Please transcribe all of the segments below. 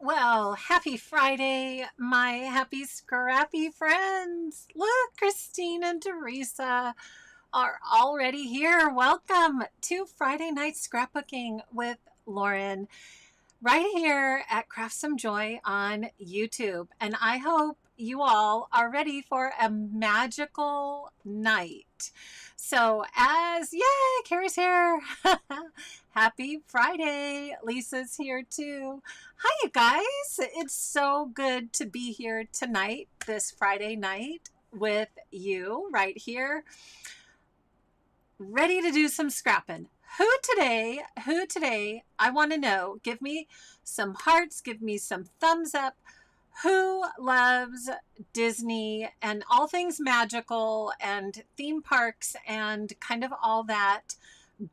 Well, happy Friday, my happy scrappy friends. Look, Christine and Teresa are already here. Welcome to Friday Night Scrapbooking with Lauren, right here at Craft Some Joy on YouTube. And I hope you all are ready for a magical night. So, yay, Carrie's here. Happy Friday. Lisa's here too. Hi, you guys. It's so good to be here tonight, this Friday night, with you right here, ready to do some scrapping. Who today, I want to know, give me some hearts, give me some thumbs up. Who loves Disney and all things magical and theme parks and kind of all that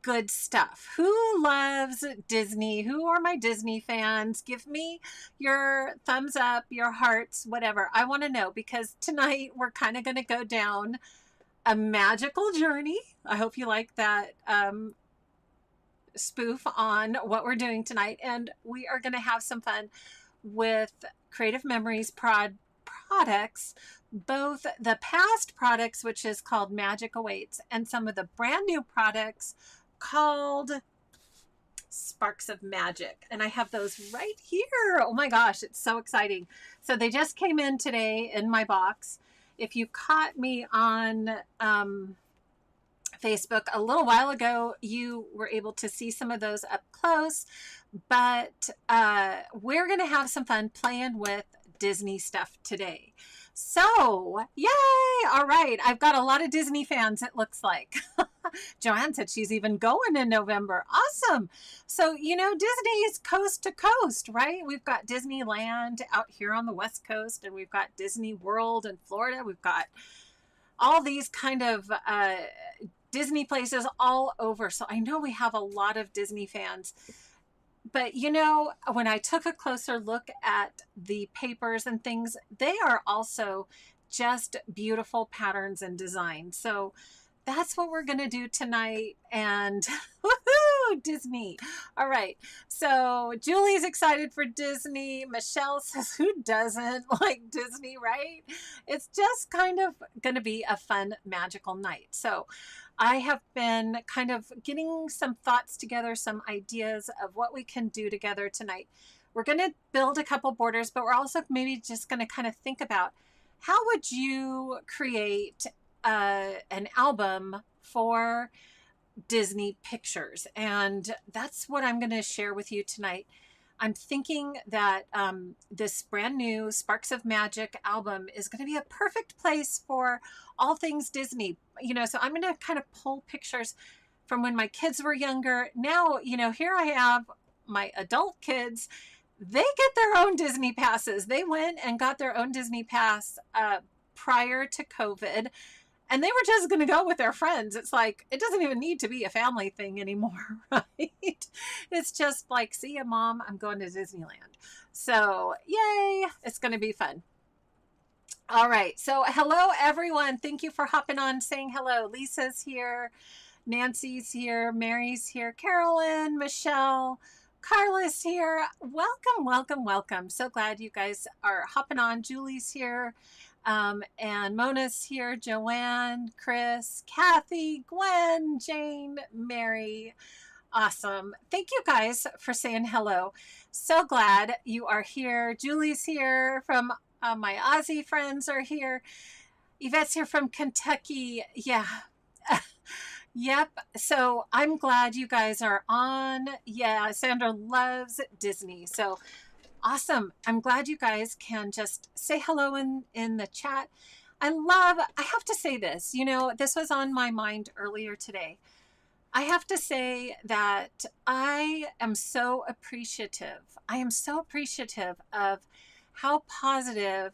good stuff? Who loves Disney? Who are my Disney fans? Give me your thumbs up, your hearts, whatever. I want to know, because tonight we're kind of going to go down a magical journey. I hope you like that spoof on what we're doing tonight. And we are going to have some fun with Creative Memories products, both the past products, which is called Magic Awaits, and some of the brand new products called Sparks of Magic. And I have those right here. Oh my gosh, it's so exciting. So they just came in today in my box. If you caught me on Facebook a little while ago, you were able to see some of those up close, but we're going to have some fun playing with Disney stuff today. So, yay! All right, I've got a lot of Disney fans, it looks like. Joanne said she's even going in November. Awesome. So, you know, Disney is coast to coast, right? We've got Disneyland out here on the West Coast, and we've got Disney World in Florida. We've got all these kind of Disney places all over. So I know we have a lot of Disney fans. But, you know, when I took a closer look at the papers and things, they are also just beautiful patterns and design. So that's what we're going to do tonight. And woohoo, Disney. All right. So Julie's excited for Disney. Michelle says, who doesn't like Disney, right? It's just kind of going to be a fun, magical night. So I have been kind of getting some thoughts together, some ideas of what we can do together tonight. We're going to build a couple borders, but we're also maybe just going to kind of think about how would you create an album for Disney pictures. And that's what I'm going to share with you tonight. I'm thinking that this brand new Sparks of Magic album is going to be a perfect place for all things Disney. You know, so I'm going to kind of pull pictures from when my kids were younger. Now, you know, here I have my adult kids. They get their own Disney passes. They went and got their own Disney pass prior to COVID. And they were just going to go with their friends. It's like, it doesn't even need to be a family thing anymore, right? It's just like, see ya, Mom, I'm going to Disneyland. So, yay, it's going to be fun. All right, so hello, everyone. Thank you for hopping on, saying hello. Lisa's here, Nancy's here, Mary's here, Carolyn, Michelle, Carla's here. Welcome, welcome, welcome. So glad you guys are hopping on. Julie's here. And Mona's here, Joanne, Chris, Kathy, Gwen, Jane, Mary. Awesome. Thank you guys for saying hello. So glad you are here. Julie's here from my Aussie friends are here. Yvette's here from Kentucky. Yeah. Yep. So I'm glad you guys are on. Yeah. Sandra loves Disney. So awesome. I'm glad you guys can just say hello in the chat. I have to say this, you know, this was on my mind earlier today. I have to say that I am so appreciative. I am so appreciative of how positive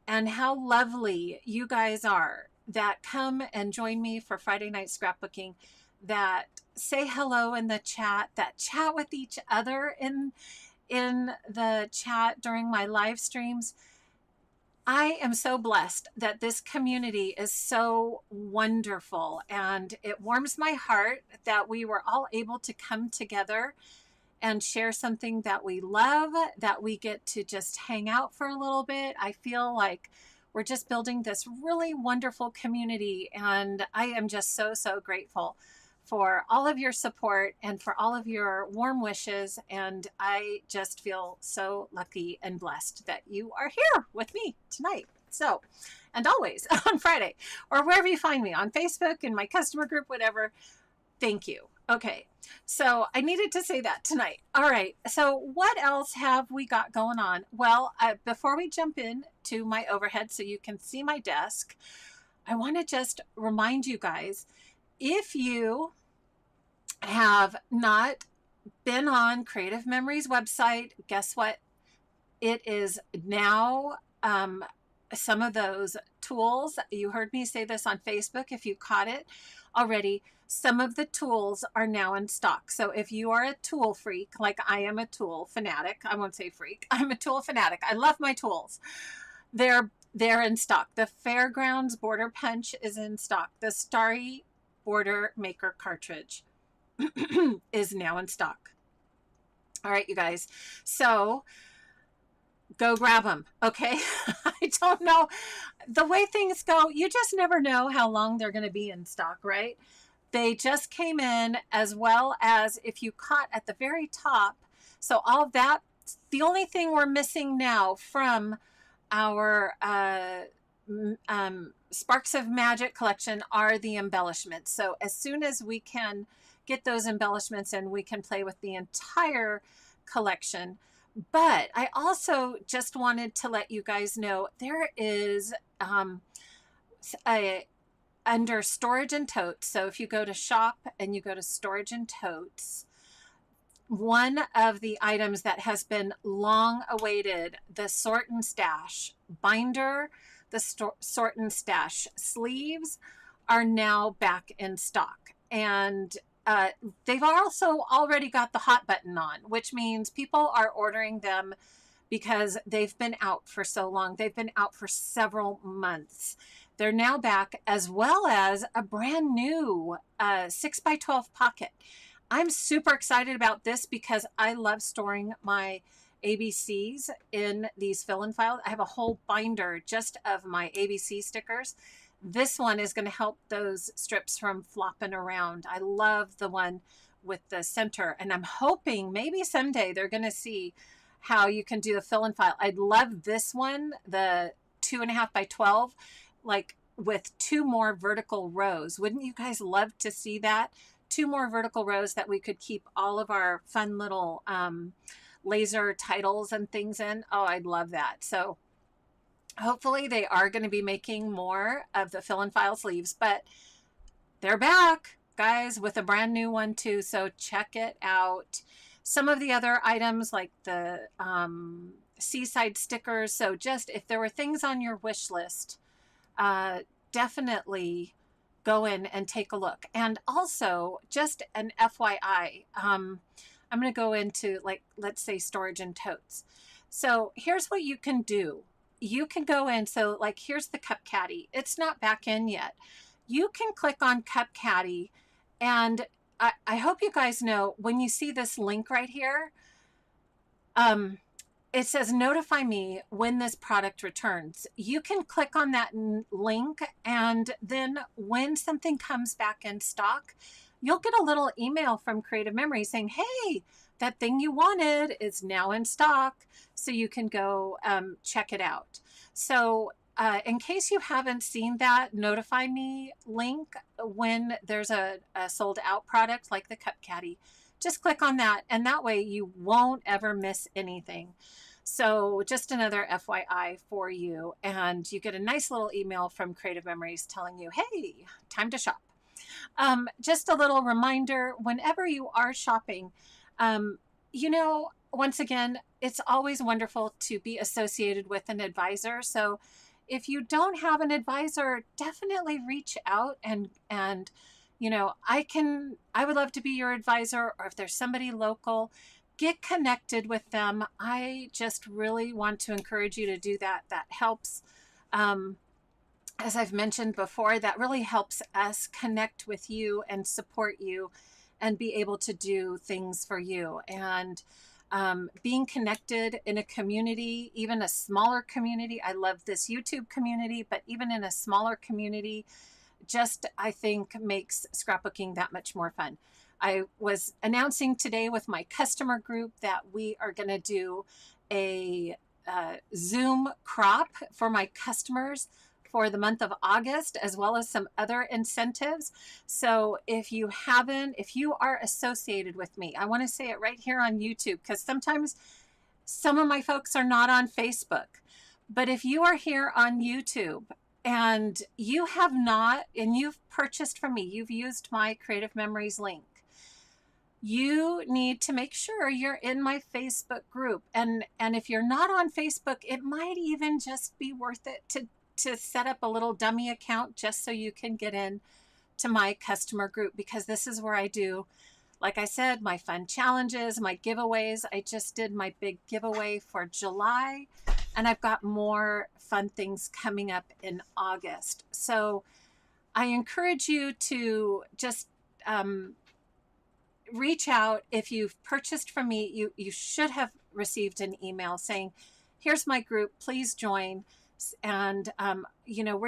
and how lovely you guys are that come and join me for Friday Night Scrapbooking, that say hello in the chat, that chat with each other in the chat during my live streams. I am so blessed that this community is so wonderful, and it warms my heart that we were all able to come together and share something that we love, that we get to just hang out for a little bit. I feel like we're just building this really wonderful community, and I am just so, so grateful for all of your support and for all of your warm wishes. And I just feel so lucky and blessed that you are here with me tonight. So, and always on Friday, or wherever you find me, on Facebook, in my customer group, whatever. Thank you. Okay, so I needed to say that tonight. All right, so what else have we got going on? Well, before we jump in to my overhead so you can see my desk, I want to just remind you guys, if you have not been on Creative Memories website, guess what? It is now some of those tools. You heard me say this on Facebook if you caught it already. Some of the tools are now in stock. So if you are a tool freak, like I am a tool fanatic, I won't say freak, I'm a tool fanatic. I love my tools. They're in stock. The Fairgrounds Border Punch is in stock. The Starry Border Maker cartridge is now in stock. All right, you guys. So go grab them. Okay. I don't know. The way things go, you just never know how long they're going to be in stock, right? They just came in, as well as if you caught at the very top. So all of that, the only thing we're missing now from our Sparks of Magic collection are the embellishments. So as soon as we can get those embellishments in, we can play with the entire collection. But I also just wanted to let you guys know there is under storage and totes. So if you go to shop and you go to storage and totes, one of the items that has been long awaited, the Sort and Stash binder, the Sort and Stash sleeves are now back in stock. And they've also already got the hot button on, which means people are ordering them because they've been out for so long. They've been out for several months. They're now back, as well as a brand new 6x12 pocket. I'm super excited about this because I love storing my ABCs in these fill-in files. I have a whole binder just of my ABC stickers. This one is going to help those strips from flopping around. I love the one with the center, and I'm hoping maybe someday they're going to see how you can do a fill-in file. I'd love this one, the 2.5x12, like with 2 more vertical rows. Wouldn't you guys love to see that? 2 more vertical rows that we could keep all of our fun little laser titles and things in. Oh, I'd love that. So hopefully they are going to be making more of the fill-in file sleeves, but they're back, guys, with a brand new one too. So check it out. Some of the other items, like the seaside stickers. So just if there were things on your wish list, definitely go in and take a look. And also, just an FYI, I'm going to go into, like, let's say storage and totes. So here's what you can do. You can go in, so like here's the Cup Caddy. It's not back in yet. You can click on Cup Caddy, and I hope you guys know, when you see this link right here, it says notify me when this product returns. You can click on that link, and then when something comes back in stock, you'll get a little email from Creative Memories saying, hey, that thing you wanted is now in stock. So you can go check it out. So in case you haven't seen that notify me link when there's a sold out product like the Cup Caddy, just click on that, and that way you won't ever miss anything. So just another FYI for you, and you get a nice little email from Creative Memories telling you, hey, time to shop. Just a little reminder, whenever you are shopping, you know, once again, it's always wonderful to be associated with an advisor. So if you don't have an advisor, definitely reach out and you know, I would love to be your advisor, or if there's somebody local, get connected with them. I just really want to encourage you to do that. That helps. As I've mentioned before, that really helps us connect with you and support you and be able to do things for you. And being connected in a community, even a smaller community. I love this YouTube community, but even in a smaller community, just I think makes scrapbooking that much more fun. I was announcing today with my customer group that we are going to do a Zoom crop for my customers for the month of August, as well as some other incentives. So if you are associated with me, I want to say it right here on YouTube, because sometimes some of my folks are not on Facebook. But if you are here on YouTube and you have not, and you've purchased from me, you've used my Creative Memories link, you need to make sure you're in my Facebook group. And if you're not on Facebook, it might even just be worth it to set up a little dummy account just so you can get in to my customer group, because this is where I do, like I said, my fun challenges, my giveaways. I just did my big giveaway for July, and I've got more fun things coming up in August. So I encourage you to just reach out. If you've purchased from me, you should have received an email saying, here's my group, please join. And you know,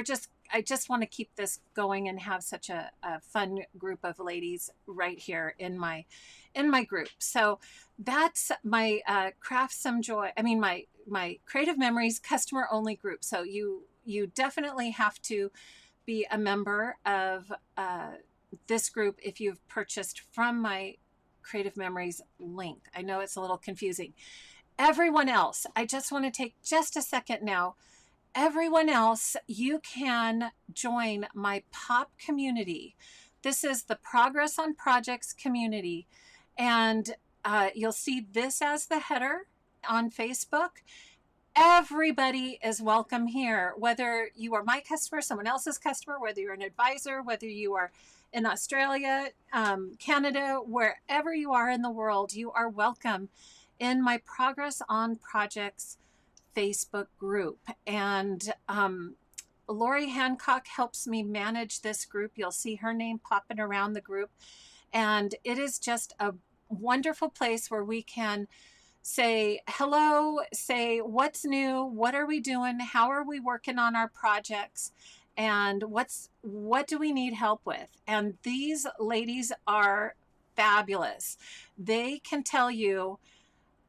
I just want to keep this going and have such a fun group of ladies right here in my group. So that's my Craft Some Joy. I mean, my Creative Memories customer only group. So you definitely have to be a member of this group if you've purchased from my Creative Memories link. I know it's a little confusing. Everyone else, I just want to take just a second now. Everyone else, you can join my POP community. This is the Progress on Projects community. And you'll see this as the header on Facebook. Everybody is welcome here, whether you are my customer, someone else's customer, whether you're an advisor, whether you are in Australia, Canada, wherever you are in the world, you are welcome in my Progress on Projects Facebook group. And Lori Hancock helps me manage this group. You'll see her name popping around the group. And it is just a wonderful place where we can say hello, say what's new, what are we doing, how are we working on our projects, and what do we need help with. And these ladies are fabulous. They can tell you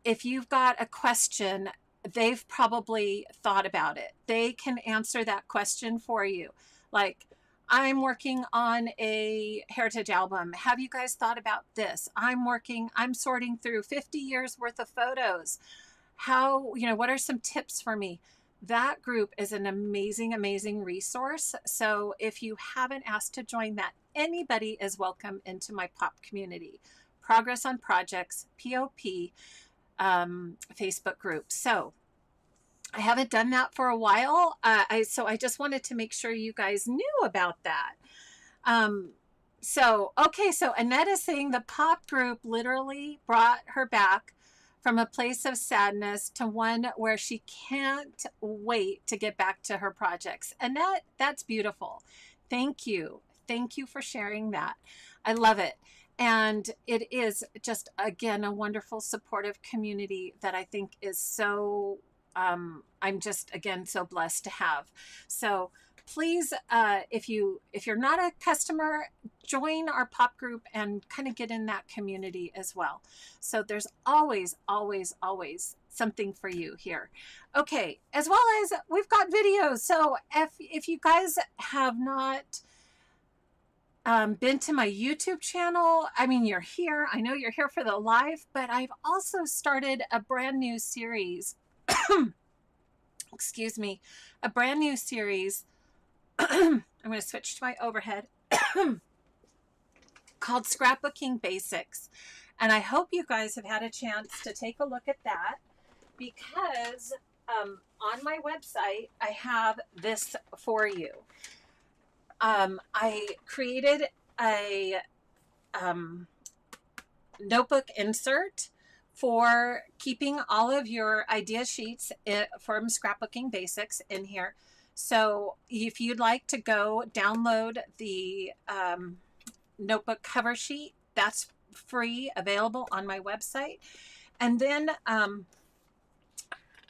if you've got a question. They've probably thought about it. They can answer that question for you. Like, I'm working on a heritage album. Have you guys thought about this? I'm sorting through 50 years worth of photos. What are some tips for me? That group is an amazing, amazing resource. So if you haven't asked to join that, anybody is welcome into my POP community, Progress on Projects, POP, Facebook group. So I haven't done that for a while. So I just wanted to make sure you guys knew about that. So Annette is saying the POP group literally brought her back from a place of sadness to one where she can't wait to get back to her projects. Annette, that's beautiful. Thank you. Thank you for sharing that. I love it. And it is just, again, a wonderful supportive community that I think is so, I'm just, again, so blessed to have. So please, if you're not a customer, join our POP group and kind of get in that community as well. So there's always, always, always something for you here. Okay, as well as we've got videos. So if you guys have not been to my YouTube channel, I mean, you're here. I know you're here for the live, but I've also started a brand new series. Excuse me, a brand new series. I'm going to switch to my overhead called Scrapbooking Basics. And I hope you guys have had a chance to take a look at that, because on my website, I have this for you. I created a notebook insert for keeping all of your idea sheets from Scrapbooking Basics in here. So if you'd like to go download the notebook cover sheet that's free, available on my website. And then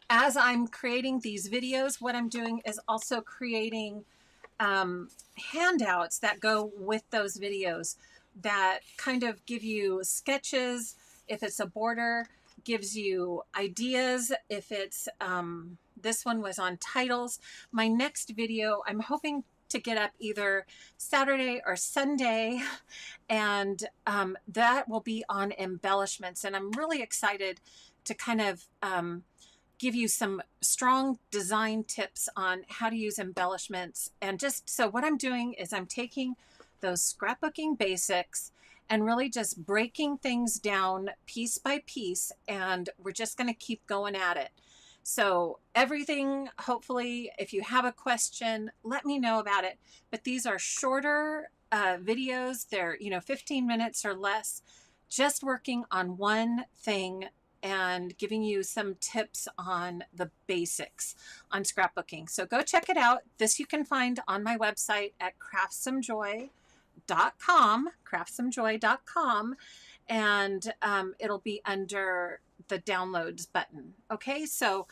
as I'm creating these videos, what I'm doing is also creating handouts that go with those videos that kind of give you sketches. If it's a border, gives you ideas. If it's, this one was on titles. My next video, I'm hoping to get up either Saturday or Sunday, and that will be on embellishments. And I'm really excited to kind of give you some strong design tips on how to use embellishments. And just so what I'm doing is I'm taking those scrapbooking basics and really just breaking things down piece by piece, and we're just going to keep going at it. So everything, hopefully, if you have a question, let me know about it. But these are shorter videos. They're, 15 minutes or less, just working on one thing and giving you some tips on the basics on scrapbooking. So go check it out. This you can find on my website at craftssomejoy.com, and it'll be under the downloads button. Okay, so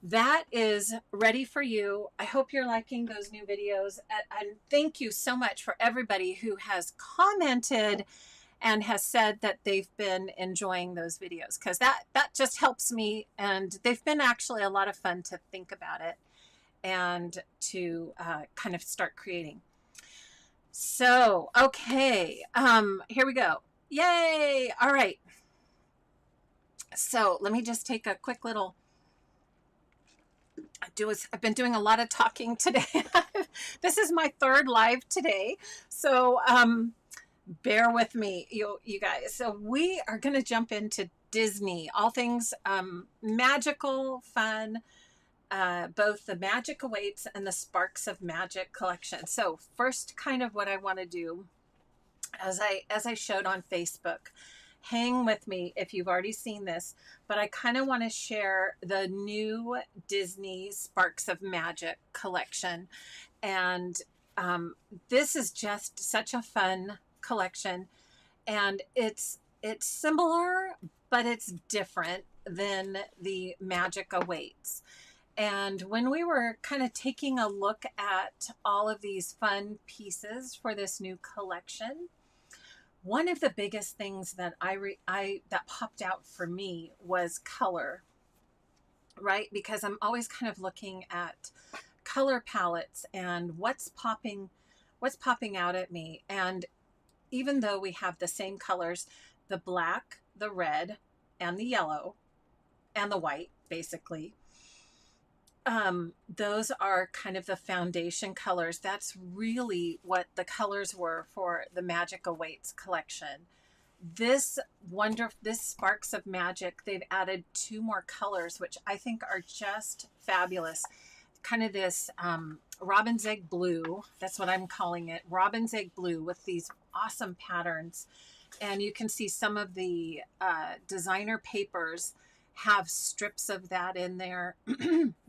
that is ready for you. I hope you're liking those new videos, and thank you so much for everybody who has commented and has said that they've been enjoying those videos, because that just helps me, and they've been actually a lot of fun to think about it and to kind of start creating. So, okay, here we go. Yay! All right. So let me just take a quick little, I've been doing a lot of talking today. This is my third live today. So, bear with me, you guys. So we are going to jump into Disney, all things magical, fun, both the Magic Awaits and the Sparks of Magic collection. So first, kind of what I want to do, as I showed on Facebook, hang with me if you've already seen this, but I kind of want to share the new Disney Sparks of Magic collection. And this is just such a fun collection, and it's similar, but it's different than the Magic Awaits. And when we were kind of taking a look at all of these fun pieces for this new collection, one of the biggest things that that popped out for me was color, right? Because I'm always kind of looking at color palettes and what's popping out at me. And even though we have the same colors, the black, the red, and the yellow, and the white, basically, those are kind of the foundation colors. That's really what the colors were for the Magic Awaits collection. This Sparks of Magic, they've added 2 more colors, which I think are just fabulous. Kind of this robin's egg blue, that's what I'm calling it, robin's egg blue, with these awesome patterns. And you can see some of the designer papers have strips of that in there.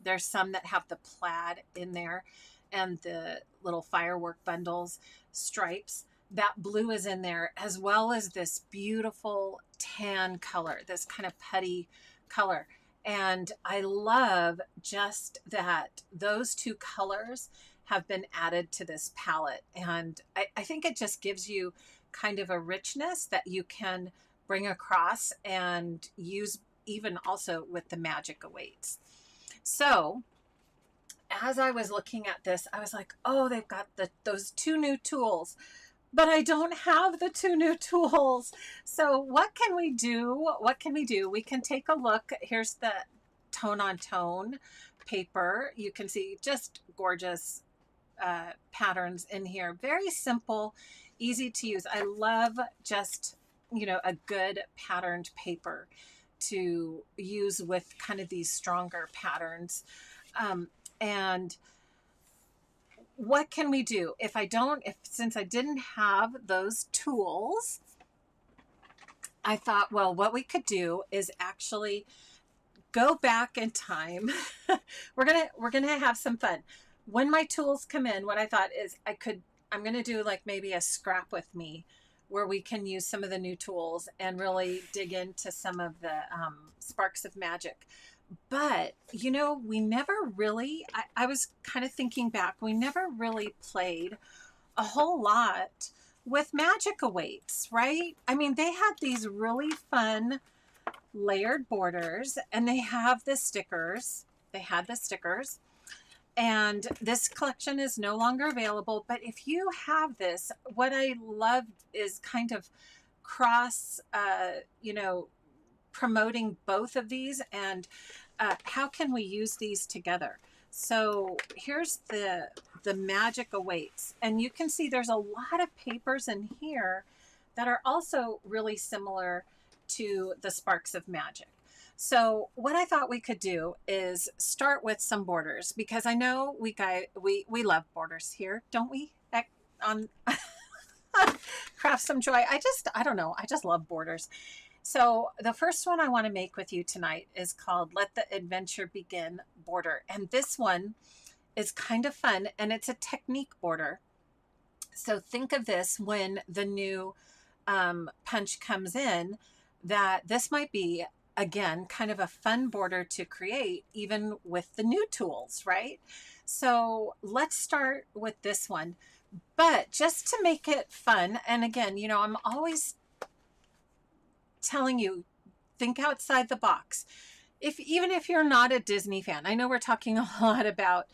There's some that have the plaid in there, and the little firework bundles, stripes. That blue is in there, as well as this beautiful tan color, this kind of putty color. And I love just that those 2 colors have been added to this palette. And I think it just gives you kind of a richness that you can bring across and use even also with the Magic Awaits. So as I was looking at this, I was like, oh, they've got those 2 new tools, but I don't have the 2 new tools. So what can we do? We can take a look. Here's the tone on tone paper. You can see just gorgeous patterns in here. Very simple, easy to use. I love just, a good patterned paper to use with kind of these stronger patterns. And what can we do since I didn't have those tools? I thought, well, what we could do is actually go back in time. we're gonna have some fun. When my tools come in, what I thought is I'm gonna do like maybe a scrap with me where we can use some of the new tools and really dig into some of the sparks of magic. But, you know, we never really, I was kind of thinking back, we never really played a whole lot with Magic Awaits, right? I mean, they had these really fun layered borders, and they have the stickers. They had the stickers. And this collection is no longer available. But if you have this, what I love is kind of cross, you know, promoting both of these, and how can we use these together? So here's the Magic Awaits, and you can see there's a lot of papers in here that are also really similar to the Sparks of Magic. So what I thought we could do is start with some borders, because I know we love borders here, don't we? On Craft Some Joy. I don't know. I just love borders. So the first one I want to make with you tonight is called Let the Adventure Begin border. And this one is kind of fun, and it's a technique border. So think of this when the new punch comes in, that this might be, again, kind of a fun border to create, even with the new tools, right? So let's start with this one. But just to make it fun, and again, you know, I'm always telling you, think outside the box. Even if you're not a Disney fan, I know we're talking a lot about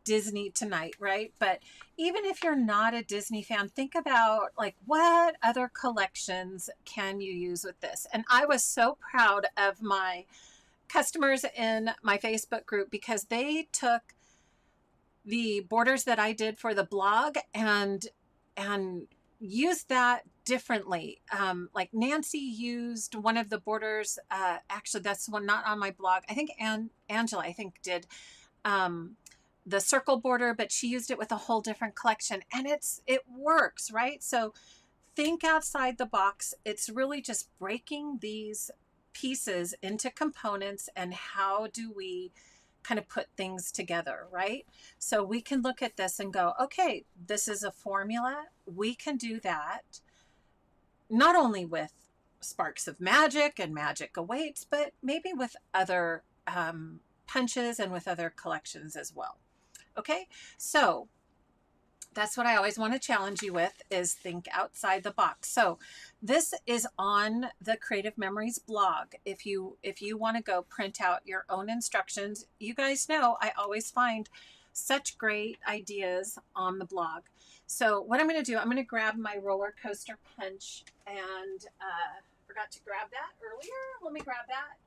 Disney tonight, right? But even if you're not a Disney fan, think about like, what other collections can you use with this? And I was so proud of my customers in my Facebook group, because they took the borders that I did for the blog and used that differently. Like Nancy used one of the borders, actually that's one not on my blog. I think Angela, did the circle border, but she used it with a whole different collection, and it works, right? So think outside the box. It's really just breaking these pieces into components, and how do we kind of put things together, right? So we can look at this and go, okay, this is a formula. We can do that not only with Sparks of Magic and Magic Awaits, but maybe with other punches and with other collections as well. Okay, so that's what I always want to challenge you with, is think outside the box. So this is on the Creative Memories blog. If you want to go print out your own instructions, you guys know I always find such great ideas on the blog. So what I'm going to do, I'm going to grab my roller coaster punch, and forgot to grab that earlier. Let me grab that.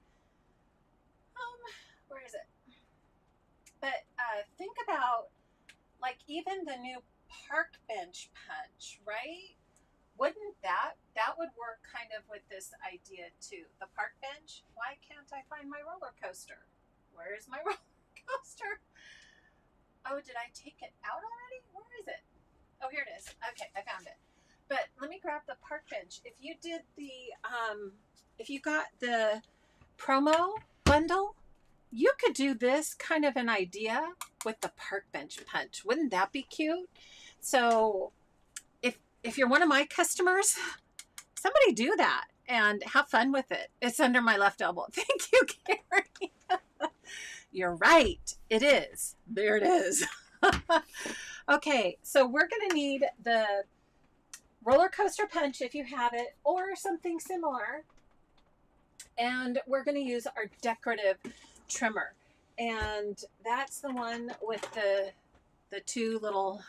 Where is it? But think about, like, even the new park bench punch, right? Wouldn't that would work kind of with this idea too? The park bench. Why can't I find my roller coaster? Where is my roller coaster? Oh, did I take it out already? Where is it? Oh, here it is. Okay, I found it. But let me grab the park bench. If you did the, if you got the promo bundle, you could do this kind of an idea with the park bench punch. Wouldn't that be cute? So if you're one of my customers, somebody do that and have fun with it. It's under my left elbow. Thank you, Carrie. You're right. It is. There it is. Okay, so we're going to need the roller coaster punch if you have it, or something similar. And we're going to use our decorative trimmer. And that's the one with the two little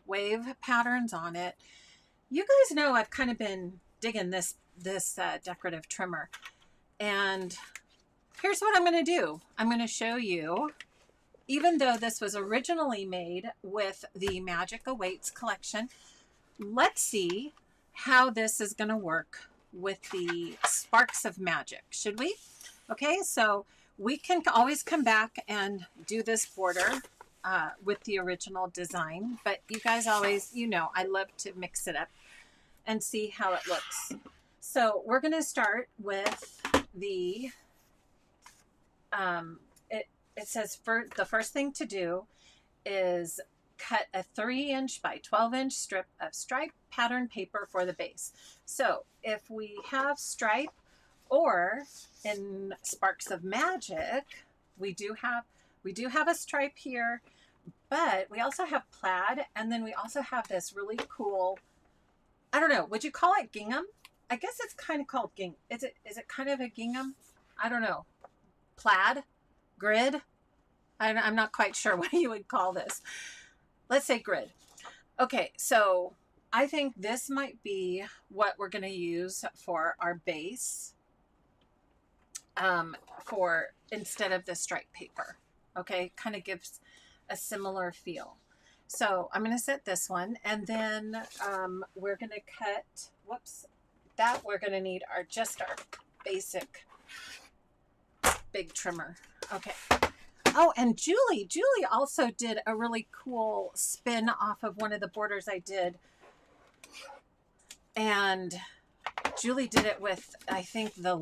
wave patterns on it. You guys know I've kind of been digging this decorative trimmer. And here's what I'm going to do. I'm going to show you, even though this was originally made with the Magic Awaits collection, let's see how this is going to work with the Sparks of Magic, should we? Okay, so we can always come back and do this border with the original design, but you guys always, you know, I love to mix it up and see how it looks. So we're going to start with the, it says the first thing to do is cut a 3" by 12" strip of stripe pattern paper for the base. So if we have stripe, or in Sparks of Magic, we do have a stripe here, but we also have plaid, and then we also have this really cool, I don't know, would you call it gingham? I guess it's kind of called gingham. Is it kind of a gingham? I don't know. Plaid? Grid? I'm not quite sure what you would call this. Let's say grid. Okay, so I think this might be what we're going to use for our base, for instead of the stripe paper. Okay, kind of gives a similar feel. So I'm going to set this one, and then we're going to cut, whoops, that we're going to need just our basic big trimmer. Okay. Oh, and Julie also did a really cool spin off of one of the borders I did. And Julie did it with, I think, the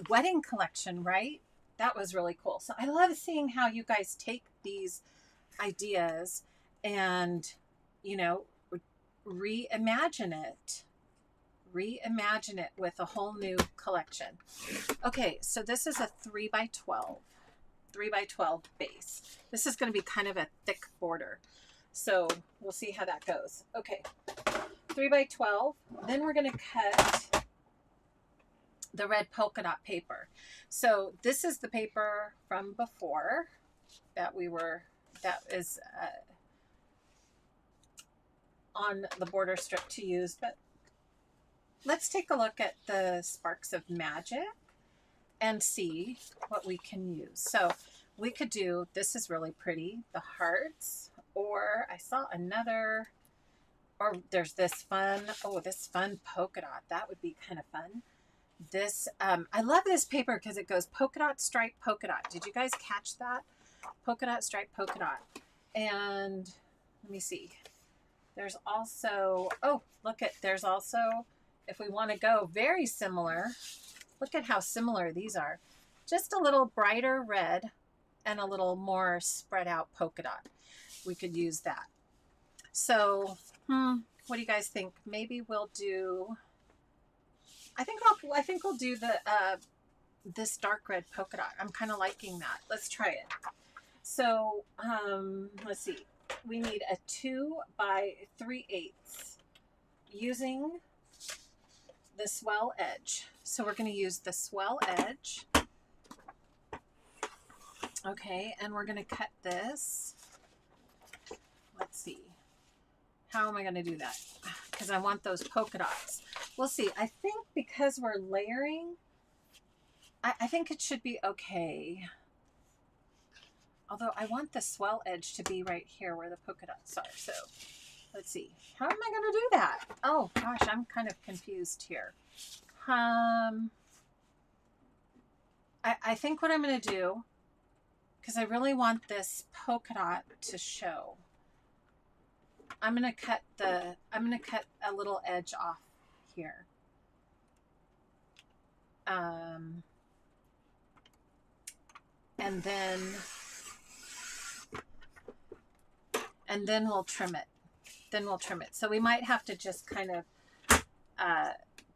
wedding collection, right? That was really cool. So I love seeing how you guys take these ideas and, you know, reimagine it with a whole new collection. Okay, so this is a 3 by 12 base. This is going to be kind of a thick border, so we'll see how that goes. Okay, 3 by 12. Then we're going to cut the red polka dot paper. So this is the paper from before that is on the border strip to use, but let's take a look at the Sparks of Magic and see what we can use. So we could do, this is really pretty, the hearts, or I saw another, or there's this fun polka dot. That would be kind of fun. This, I love this paper because it goes polka dot, stripe, polka dot. Did you guys catch that? Polka dot, stripe, polka dot. And let me see. There's also, oh, look at, there's also, if we want to go very similar, look at how similar these are. Just a little brighter red and a little more spread out polka dot. We could use that. So, what do you guys think? Maybe we'll do, I think we'll do the this dark red polka dot. I'm kind of liking that. Let's try it. So, let's see. We need a 2 by 3/8 using the swell edge. So we're going to use the swell edge. Okay, and we're going to cut this. Let's see. How am I going to do that? Because I want those polka dots. We'll see. I think because we're layering, I think it should be okay. Although I want the swell edge to be right here where the polka dots are. So let's see. How am I going to do that? Oh gosh, I'm kind of confused here. I think what I'm going to do, because I really want this polka dot to show, I'm going to cut a little edge off here. And then we'll trim it. So we might have to just kind of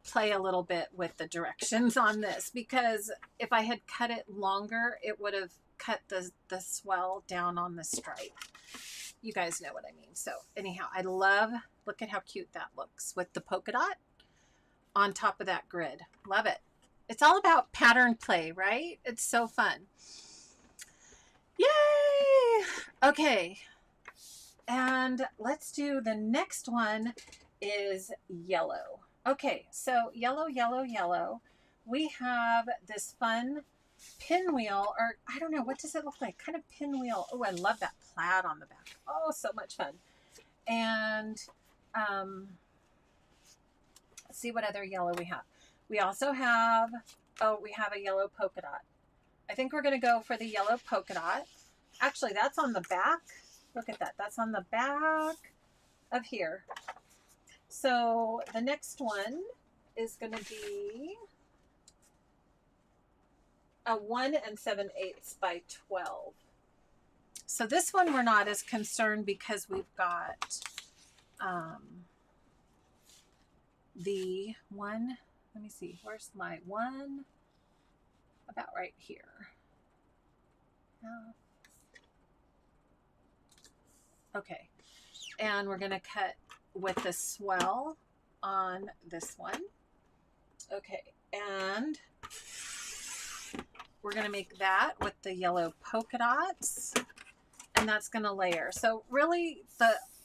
play a little bit with the directions on this, because if I had cut it longer, it would have cut the swell down on the stripe. You guys know what I mean. So anyhow, look at how cute that looks with the polka dot on top of that grid. Love it. It's all about pattern play, right? It's so fun. Yay! Okay. And let's do the next one is yellow. Okay, so yellow. We have this fun pinwheel, or I don't know, what does it look like? Kind of pinwheel. Oh, I love that plaid on the back. Oh, so much fun. And let's see what other yellow we have. We also have, we have a yellow polka dot. I think we're going to go for the yellow polka dot. Actually, that's on the back. Look at that. That's on the back of here. So the next one is going to be a 1 7/8 by 12. So this one we're not as concerned because we've got the one, let me see, where's my one? About right here. Okay, and we're gonna cut with the swell on this one. Okay, and we're gonna make that with the yellow polka dots, and that's gonna layer. So really,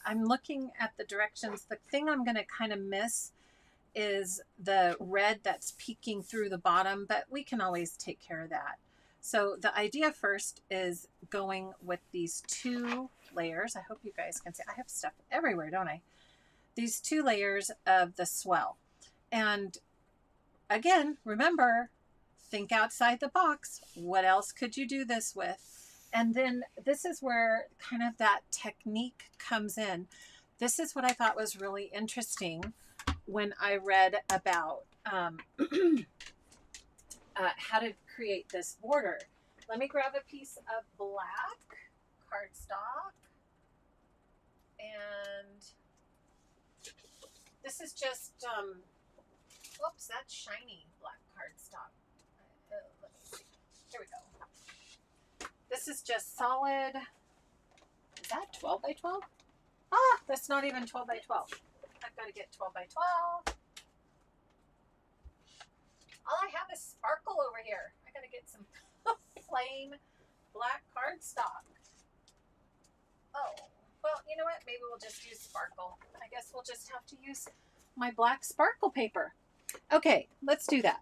I'm looking at the directions. The thing I'm gonna kind of miss is the red that's peeking through the bottom, but we can always take care of that. So the idea first is going with these 2 layers. I hope you guys can see. I have stuff everywhere, don't I? These 2 layers of the swell. And again, remember, think outside the box. What else could you do this with? And then this is where kind of that technique comes in. This is what I thought was really interesting when I read about how to create this border. Let me grab a piece of black cardstock, and this is just oops, that's shiny black cardstock. Let me see. Here we go. This is just solid. Is that 12 by 12? Ah, that's not even 12 by 12. I've got to get 12 by 12. All I have is sparkle over here. I got to get some plain black cardstock. Oh, well, you know what? Maybe we'll just use sparkle. I guess we'll just have to use my black sparkle paper. Okay, let's do that.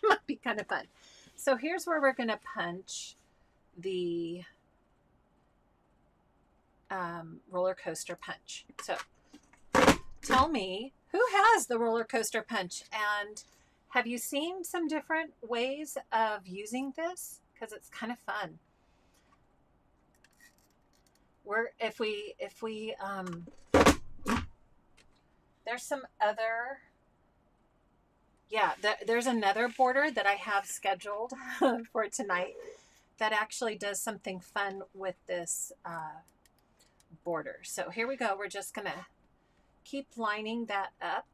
Might be kind of fun. So here's where we're going to punch the roller coaster punch. So tell me, who has the roller coaster punch, and have you seen some different ways of using this? Because it's kind of fun. If we there's some other, yeah, there's another border that I have scheduled for tonight that actually does something fun with this border. So here we go. We're just gonna keep lining that up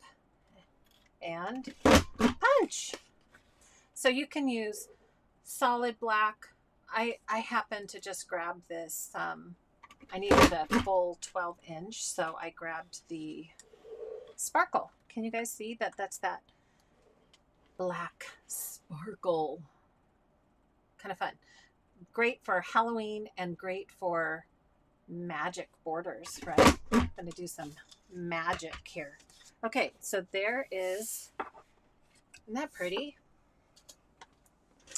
and punch. So you can use solid black. I happen to just grab this. I needed a full 12-inch, so I grabbed the sparkle. Can you guys see that? That's that black sparkle. Kind of fun. Great for Halloween and great for magic borders, right? I'm going to do some magic here. Okay, so there is, isn't that pretty?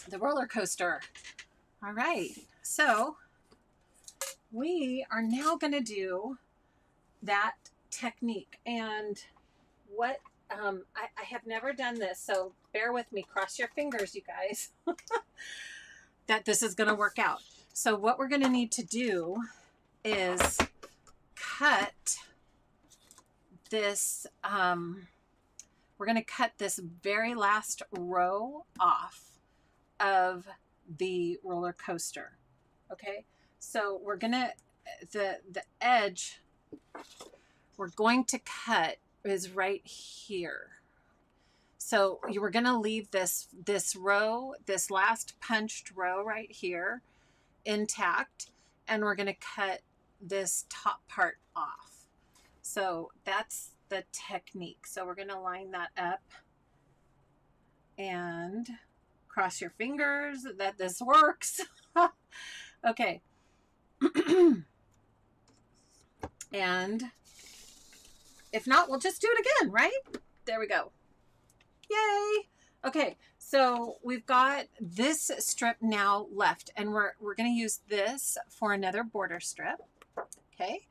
The roller coaster. All right, so we are now going to do that technique. And what I have never done this, so bear with me. Cross your fingers, you guys, that this is going to work out. So what we're going to need to do is cut this, we're going to cut this very last row off of the roller coaster. Okay, so we're going to, the edge we're going to cut is right here. So you were going to leave this row, this last punched row right here intact, and we're going to cut this top part off. So that's the technique. So we're going to line that up and cross your fingers that this works. Okay. And if not, we'll just do it again, right? There we go. Yay. Okay, so we've got this strip now left, and we're going to use this for another border strip. Okay,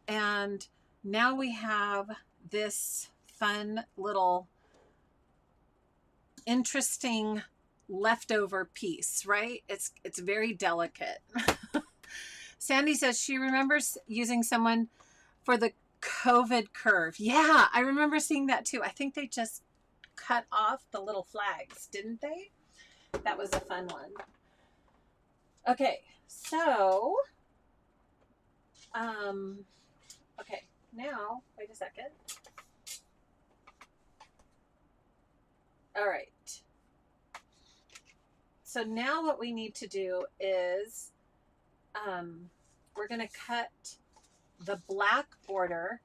and now we have this fun little interesting leftover piece, right? It's very delicate. Sandy says she remembers using someone for the COVID curve. Yeah, I remember seeing that too. I think they just cut off the little flags, didn't they? That was a fun one. Okay, so Okay, now, wait a second. All right. So now what we need to do is we're going to cut the black border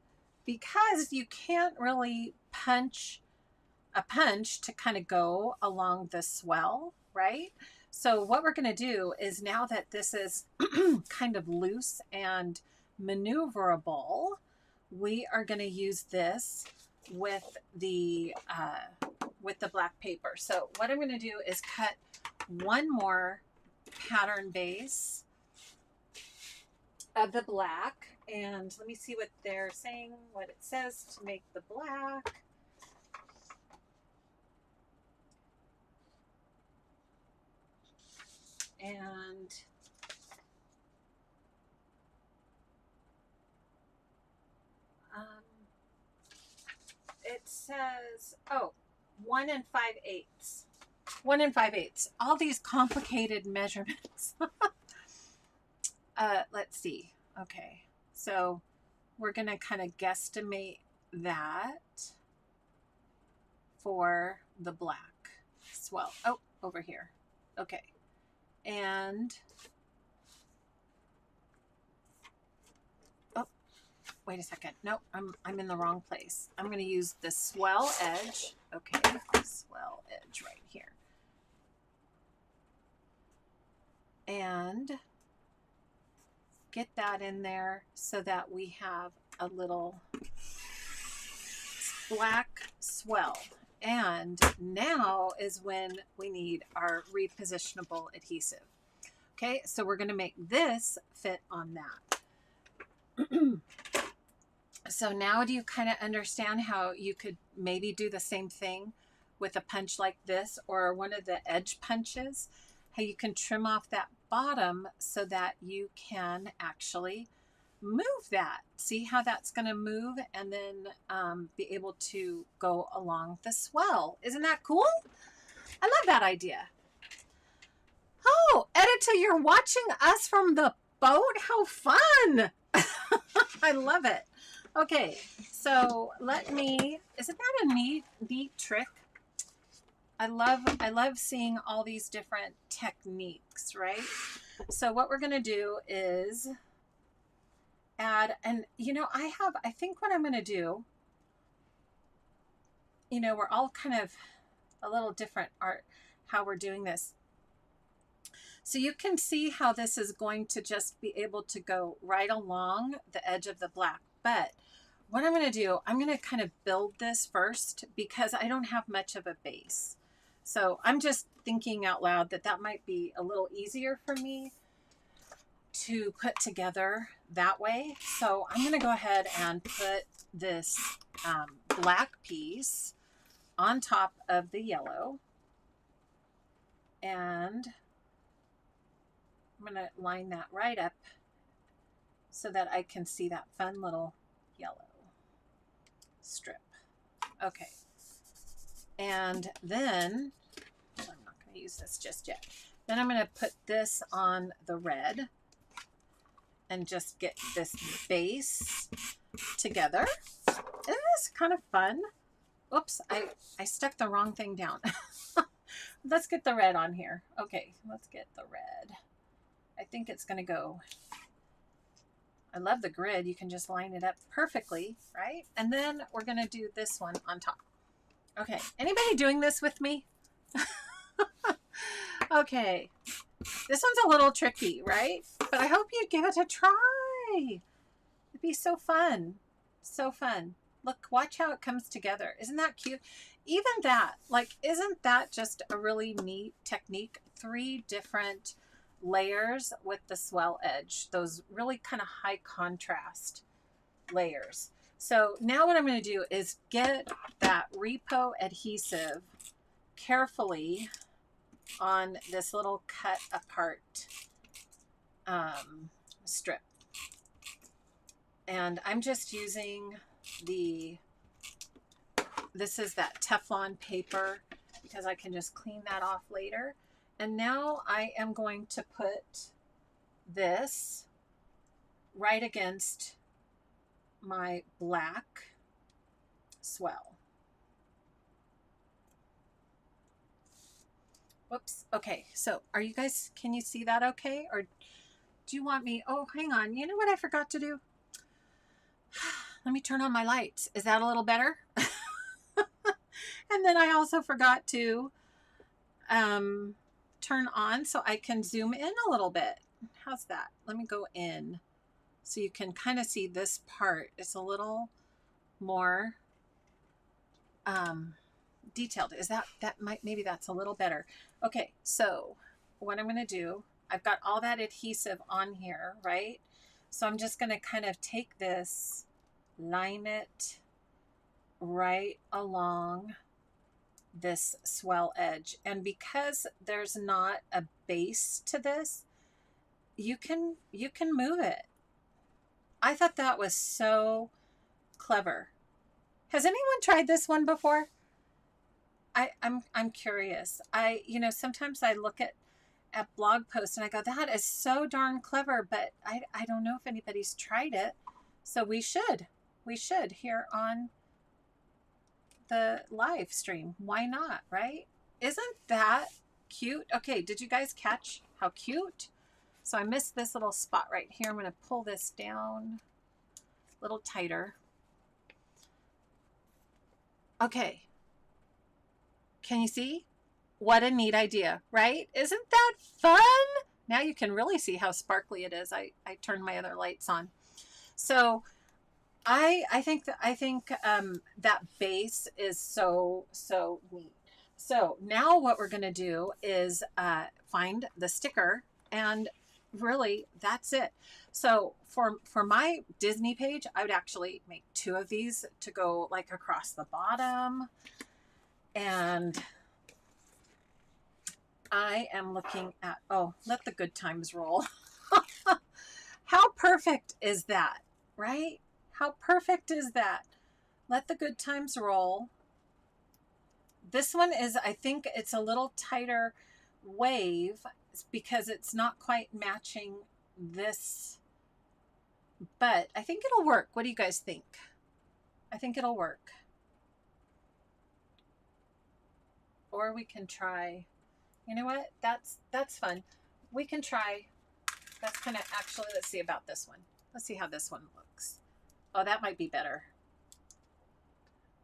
because you can't really punch a punch to kind of go along the swell, right? So what we're going to do is, now that this is kind of loose and maneuverable, we are going to use this with the black paper. So what I'm going to do is cut one more pattern base of the black, and let me see what they're saying, what it says to make the black. And it says, oh, 1 5/8. 1 5/8. All these complicated measurements. Let's see. Okay, so we're going to kind of guesstimate that for the black swell. Oh, over here. Okay. And oh, wait a second. Nope, I'm in the wrong place. I'm going to use the swell edge. Okay, swell edge right here. And get that in there so that we have a little black swell. And now is when we need our repositionable adhesive. Okay, so we're going to make this fit on that. So now do you kind of understand how you could maybe do the same thing with a punch like this, or one of the edge punches? How you can trim off that bottom so that you can actually move that. See how that's going to move, and then be able to go along the swell. Isn't that cool? I love that idea. Oh, Edita, you're watching us from the boat? How fun! I love it. Okay, so let me, isn't that a neat trick? I love seeing all these different techniques, right? So what we're going to do is add, and I think what I'm going to do, we're all kind of a little different how we're doing this. So you can see how this is going to just be able to go right along the edge of the black. But what I'm going to do, I'm going to kind of build this first because I don't have much of a base. So I'm just thinking out loud that might be a little easier for me to put together that way. So I'm going to go ahead and put this black piece on top of the yellow. And I'm going to line that right up so that I can see that fun little yellow strip. Okay. And then, I'm not going to use this just yet. Then I'm going to put this on the red and just get this base together. Isn't this kind of fun? Oops, I stuck the wrong thing down. Let's get the red on here. Okay, let's get the red. I think it's going to go. I love the grid. You can just line it up perfectly, right? And then we're going to do this one on top. Okay, anybody doing this with me? Okay, this one's a little tricky, right? But I hope you'd give it a try. It'd be so fun. So fun. Look, watch how it comes together. Isn't that cute? Even that, like, isn't that just a really neat technique? 3 different layers with the swell edge. Those really kind of high contrast layers. So now what I'm going to do is get that Repo adhesive carefully on this little cut apart strip. And I'm just using this is that Teflon paper because I can just clean that off later. And now I am going to put this right against my black swell. Whoops. Okay, so are you guys, can you see that okay? Or do you want me, oh, hang on. You know what I forgot to do? Let me turn on my lights. Is that a little better? And then I also forgot to turn on so I can zoom in a little bit. How's that? Let me go in so you can kind of see this part. It's a little more detailed. Is that might, maybe that's a little better. Okay, so what I'm going to do, I've got all that adhesive on here, right? So I'm just going to kind of take this, line it right along this swell edge. And because there's not a base to this, you can move it. I thought that was so clever. Has anyone tried this one before? I'm curious. You know, sometimes I look at blog posts and I go, that is so darn clever, but I don't know if anybody's tried it. So we should here on the live stream. Why not, right? Isn't that cute? Okay, did you guys catch how cute? So I missed this little spot right here. I'm going to pull this down a little tighter. Okay. Can you see? What a neat idea, right? Isn't that fun? Now you can really see how sparkly it is. I turned my other lights on. So I think that base is so neat. So now what we're going to do is find the sticker, and really that's it. So for my Disney page, I would actually make 2 of these to go like across the bottom. And I am looking at, oh, let the good times roll. How perfect is that, right? How perfect is that? Let the good times roll. This one is, I think it's a little tighter wave because it's not quite matching this, but I think it'll work. What do you guys think? I think it'll work. Or we can try, you know what? That's fun. We can try, that's kind of, actually, let's see about this one. Let's see how this one looks. Oh, that might be better.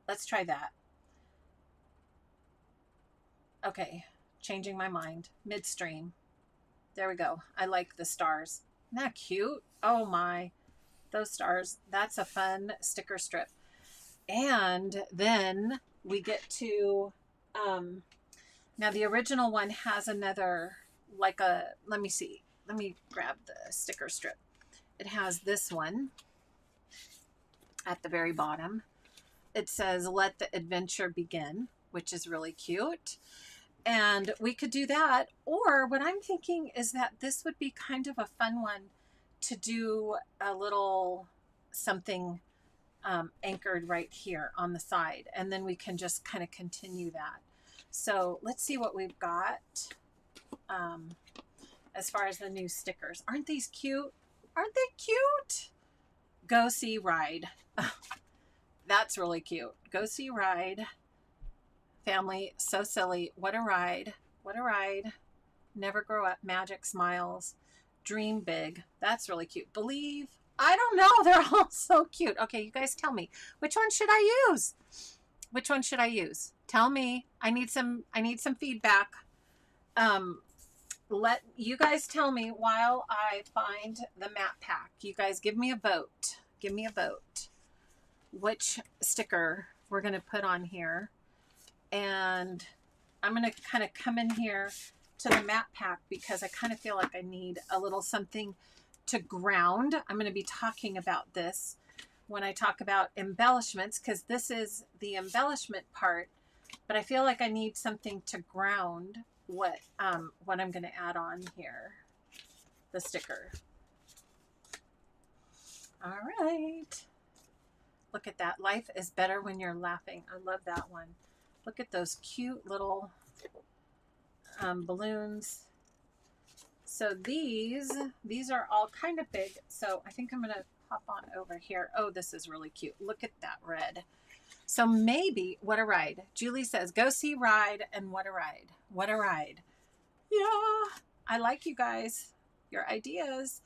Let's try that. Okay, changing my mind midstream. There we go. I like the stars. Isn't that cute? Oh my, those stars. That's a fun sticker strip. And then we get to, now the original one has another, like a, let me see. Let me grab the sticker strip. It has this one at the very bottom. It says, let the adventure begin, which is really cute. And we could do that. Or what I'm thinking is that this would be kind of a fun one to do a little something anchored right here on the side. And then we can just kind of continue that. So let's see what we've got as far as the new stickers. Aren't these cute? Aren't they cute? Go see Ride. That's really cute. Go see Ride. Family, so silly. What a ride. What a ride. Never grow up. Magic smiles. Dream big. That's really cute. Believe. I don't know. They're all so cute. Okay, you guys tell me. Which one should I use? Which one should I use? Tell me. I need some feedback. Let you guys tell me while I find the matte pack. You guys give me a vote. Give me a vote. Which sticker we're going to put on here. And I'm going to kind of come in here to the matte pack because I kind of feel like I need a little something to ground. I'm going to be talking about this when I talk about embellishments, because this is the embellishment part, but I feel like I need something to ground what I'm going to add on here, the sticker. All right. Look at that. Life is better when you're laughing. I love that one. Look at those cute little balloons. So these are all kind of big. So I think I'm going to pop on over here. Oh, this is really cute. Look at that red. So maybe, what a ride. Julie says, go see Ride, and what a ride. What a ride. Yeah, I like you guys, your ideas.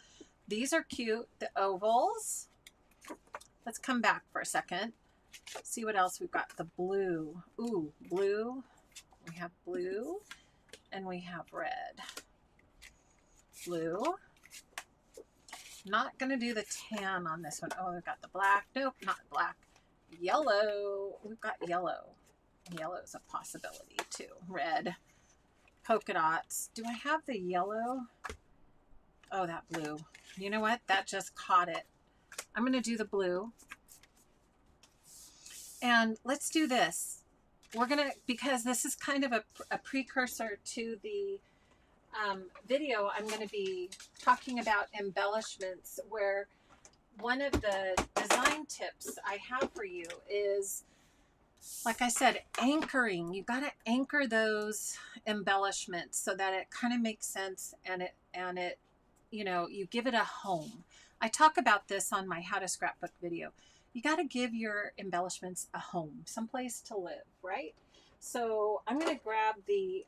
These are cute. The ovals. Let's come back for a second. See what else we've got. The blue. Ooh, blue. We have blue and we have red. Blue. Not going to do the tan on this one. Oh, we've got the black. Nope, not black. Yellow. We've got yellow. Yellow is a possibility too. Red. Polka dots. Do I have the yellow? Oh, that blue. You know what? That just caught it. I'm going to do the blue. And let's do this. We're going to, because this is kind of a precursor to the video, I'm going to be talking about embellishments, where one of the design tips I have for you is, like I said, anchoring. You got to anchor those embellishments so that it kind of makes sense, and it, you know, you give it a home. I talk about this on my How to Scrapbook video. You got to give your embellishments a home, someplace to live, right? So I'm going to grab the,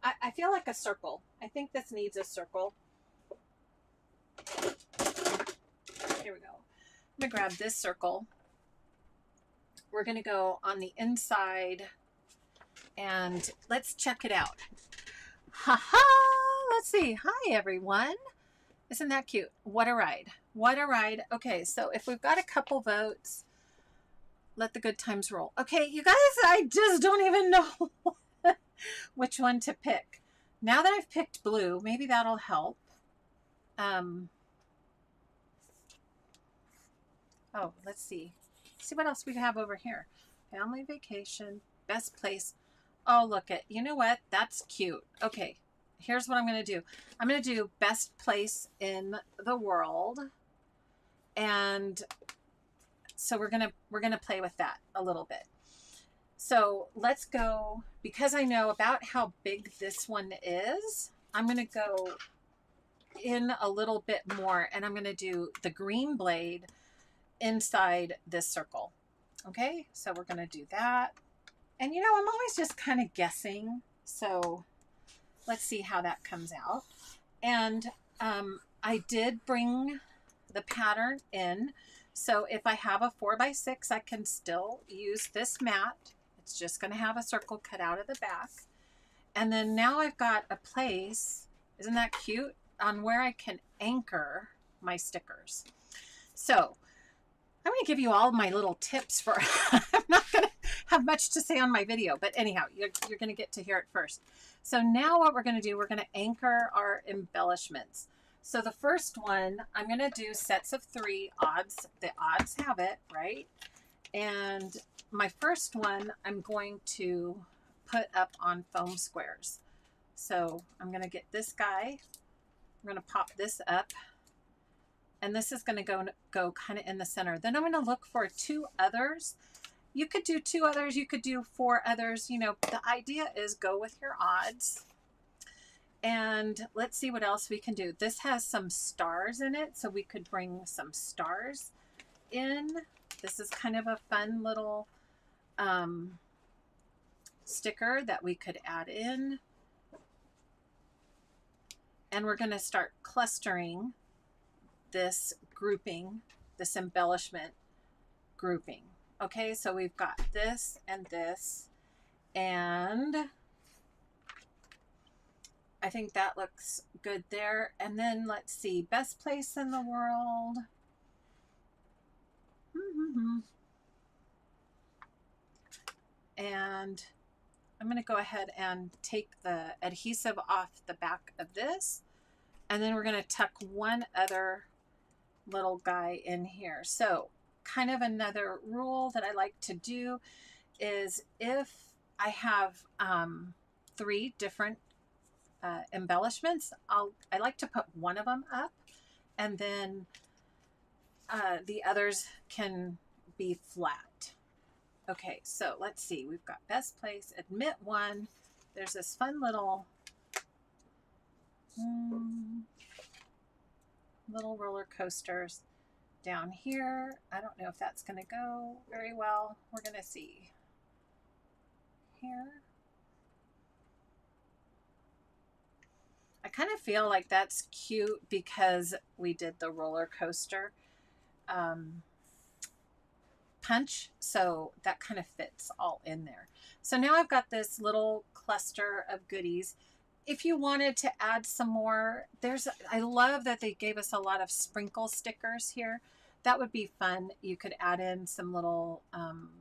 I feel like a circle. I think this needs a circle. Here we go. I'm going to grab this circle. We're going to go on the inside and let's check it out. Let's see. Hi, everyone. Isn't that cute? What a ride. What a ride. Okay, so if we've got a couple votes, let the good times roll. Okay, you guys, I just don't even know which one to pick. Now that I've picked blue, maybe that'll help. Oh, let's see. See what else we have over here. Family vacation, best place. Oh, look at, you know what? That's cute. Okay, here's what I'm going to do. I'm going to do best place in the world. And so we're going to play with that a little bit. So let's go, because I know about how big this one is, I'm going to go in a little bit more, and I'm going to do the green blade inside this circle. Okay, so we're going to do that. And you know, I'm always just kind of guessing. So let's see how that comes out. And I did bring the pattern in. So if I have a 4x6, I can still use this mat. It's just going to have a circle cut out of the back. And then now I've got a place, isn't that cute, on where I can anchor my stickers. So I'm going to give you all my little tips for, I'm not going to have much to say on my video, but anyhow, you're going to get to hear it first. So now what we're going to do, we're going to anchor our embellishments. So the first one, I'm going to do sets of 3 odds. The odds have it, right? And my first one, I'm going to put up on foam squares. So I'm going to get this guy. I'm going to pop this up. And this is going to go kind of in the center. Then I'm going to look for 2 others. You could do 2 others. You could do 4 others. You know, the idea is go with your odds. And let's see what else we can do. This has some stars in it, so we could bring some stars in. This is kind of a fun little sticker that we could add in. And we're going to start clustering this grouping, this embellishment grouping. Okay, so we've got this and this, and I think that looks good there. And then let's see, best place in the world. And I'm going to go ahead and take the adhesive off the back of this. And then we're going to tuck one other little guy in here. So kind of another rule that I like to do is if I have 3 different embellishments, I like to put one of them up, and then the others can be flat. Okay, so let's see. We've got best place, admit 1, there's this fun little little roller coasters down here. I don't know if that's going to go very well. We're going to see here. I kind of feel like that's cute because we did the roller coaster punch, so that kind of fits all in there. So now I've got this little cluster of goodies. If you wanted to add some more, I love that they gave us a lot of sprinkle stickers here. That would be fun. You could add in some little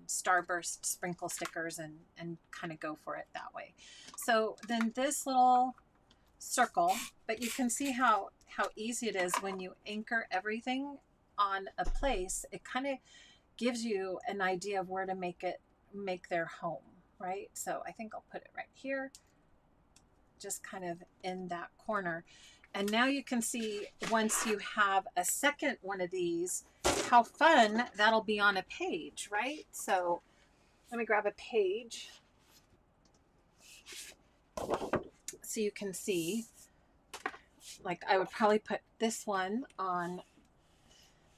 starburst sprinkle stickers and kind of go for it that way. So then this little circle, but you can see how easy it is when you anchor everything on a place. It kind of gives you an idea of where to make their home, right? So I think I'll put it right here, just kind of in that corner. And now you can see once you have a second one of these, how fun that'll be on a page, right? So let me grab a page so you can see. Like I would probably put this one on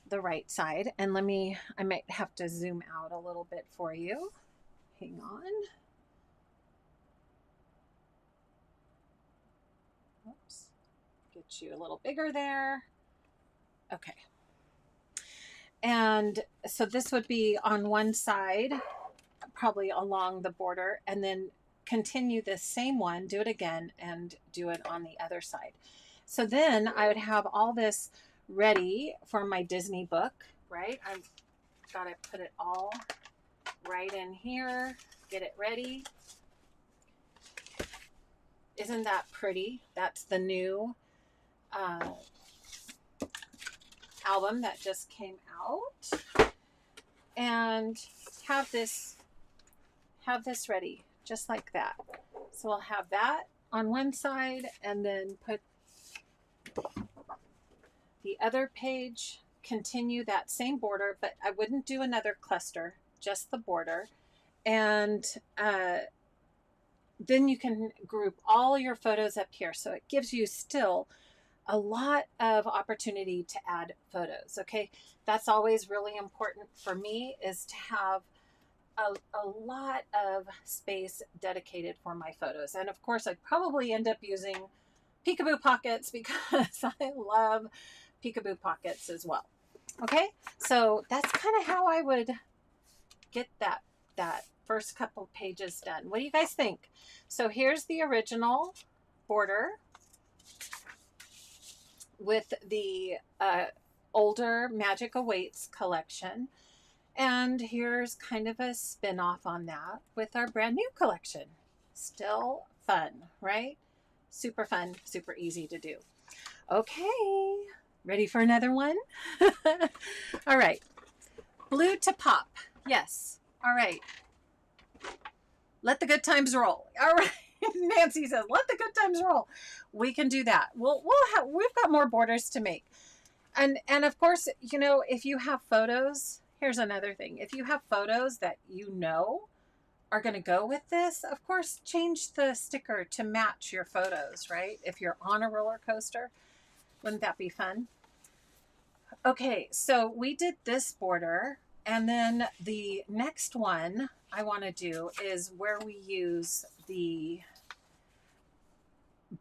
the right side, and I might have to zoom out a little bit for you. Hang on. Oops. Get you a little bigger there. Okay. And so this would be on one side, probably along the border, and then continue the same one, do it again, and do it on the other side. So then I would have all this ready for my Disney book, right? I've got to put it all right in here, get it ready. Isn't that pretty? That's the new album that just came out. And have this ready just like that. So I'll have that on one side and then put the other page, continue that same border, but I wouldn't do another cluster, just the border. And then you can group all your photos up here. So it gives you still a lot of opportunity to add photos. Okay, that's always really important for me, is to have a lot of space dedicated for my photos. And of course, I'd probably end up using peekaboo pockets because I love peekaboo pockets as well. Okay, so that's kind of how I would get that first couple pages done. What do you guys think? So here's the original border with the older Magic Awaits collection. And here's kind of a spin-off on that with our brand new collection. Still fun, right? Super fun, super easy to do. Okay, ready for another one? All right, blue to pop. Yes, all right. Let the good times roll. All right. Nancy says, let the good times roll. We can do that. We've got more borders to make. And of course, you know, if you have photos, here's another thing. If you have photos that you know are going to go with this, of course, change the sticker to match your photos, right? If you're on a roller coaster, wouldn't that be fun? Okay, so we did this border, and then the next one I want to do is where we use the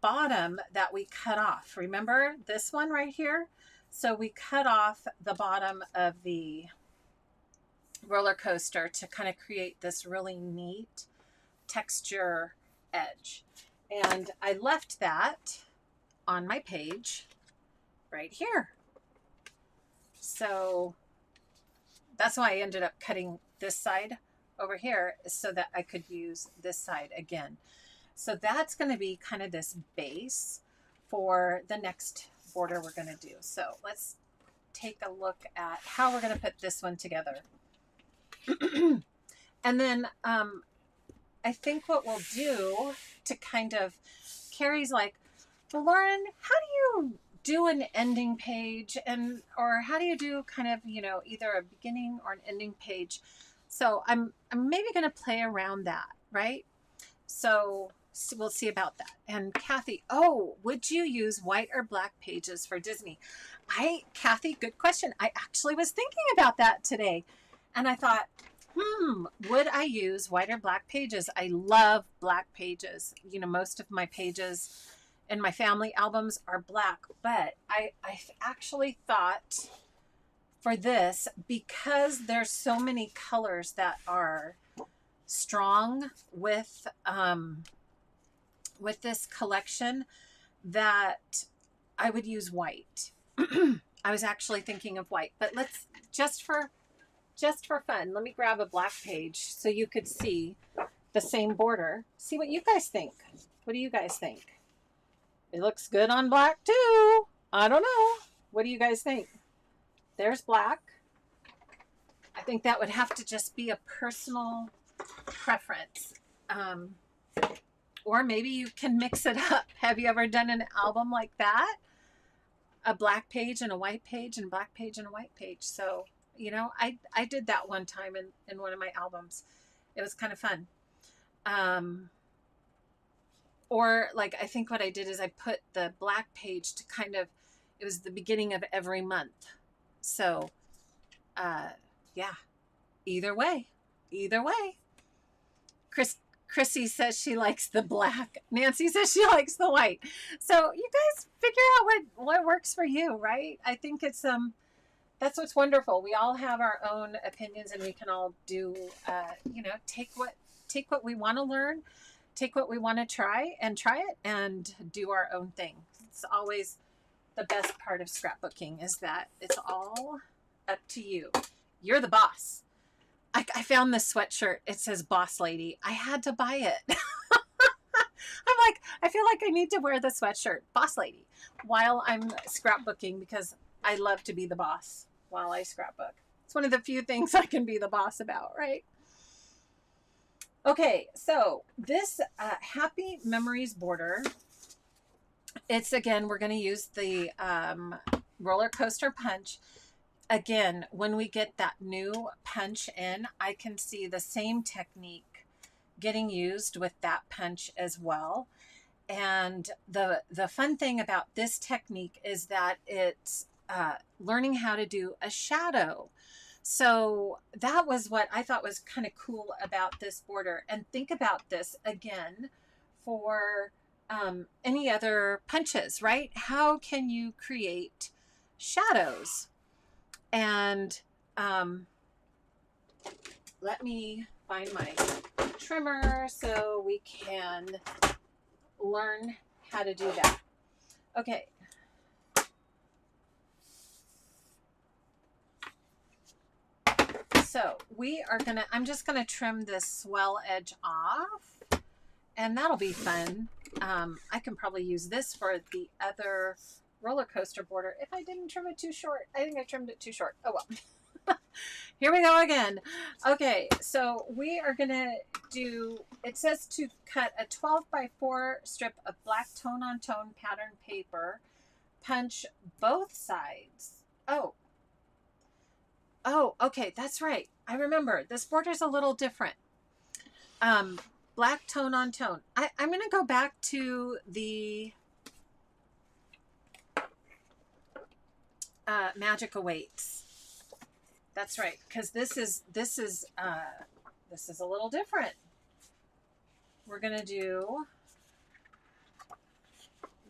bottom that we cut off. Remember this one right here? So we cut off the bottom of the roller coaster to kind of create this really neat texture edge. And I left that on my page right here. So that's why I ended up cutting this side over here, so that I could use this side again. So that's going to be kind of this base for the next border we're going to do. So let's take a look at how we're going to put this one together. And then I think what we'll do to kind of, Carrie's like, well, Lauren, how do you do an ending page, or how do you do kind of, you know, either a beginning or an ending page? So I'm maybe going to play around that, right? So So we'll see about that. And Kathy, oh, would you use white or black pages for Disney? Kathy, good question. I actually was thinking about that today. And I thought, would I use white or black pages? I love black pages. You know, most of my pages in my family albums are black, but I actually thought for this, because there's so many colors that are strong with this collection, that I would use white. I was actually thinking of white, but let's just for fun, let me grab a black page so you could see the same border. See what you guys think. What do you guys think? It looks good on black too. I don't know. What do you guys think? There's black. I think that would have to just be a personal preference. Or maybe you can mix it up. Have you ever done an album like that? A black page and a white page and a black page and a white page. So, you know, I did that one time in one of my albums. It was kind of fun. Or like, I think what I did is I put the black page to kind of, it was the beginning of every month. So, yeah, either way. Chrissy says she likes the black. Nancy says she likes the white. So you guys figure out what works for you, right? I think it's that's what's wonderful. We all have our own opinions, and we can all do you know, take what we want to learn, take what we want to try it and do our own thing. It's always the best part of scrapbooking, is that it's all up to you. You're the boss. I found this sweatshirt. It says boss lady. I had to buy it. I'm like, I feel like I need to wear the sweatshirt, boss lady, while I'm scrapbooking, because I love to be the boss while I scrapbook. It's one of the few things I can be the boss about, right? Okay, so this Happy Memories border, it's, again, we're going to use the roller coaster punch. Again, when we get that new punch in, I can see the same technique getting used with that punch as well. And the fun thing about this technique is that it's learning how to do a shadow. So that was what I thought was kind of cool about this border. And think about this again for any other punches, right? How can you create shadows? And let me find my trimmer so we can learn how to do that. Okay. So we are gonna, I'm just gonna trim this swell edge off, and that'll be fun. I can probably use this for the other roller coaster border if I didn't trim it too short. I think I trimmed it too short. Oh well. Here we go again. Okay, so we are gonna do, it says to cut a 12x4 strip of black tone-on-tone pattern paper, punch both sides. Oh, okay, that's right. I remember. This border's a little different. Black tone-on-tone. I'm gonna go back to the Magic Awaits. That's right, because this is a little different. We're gonna do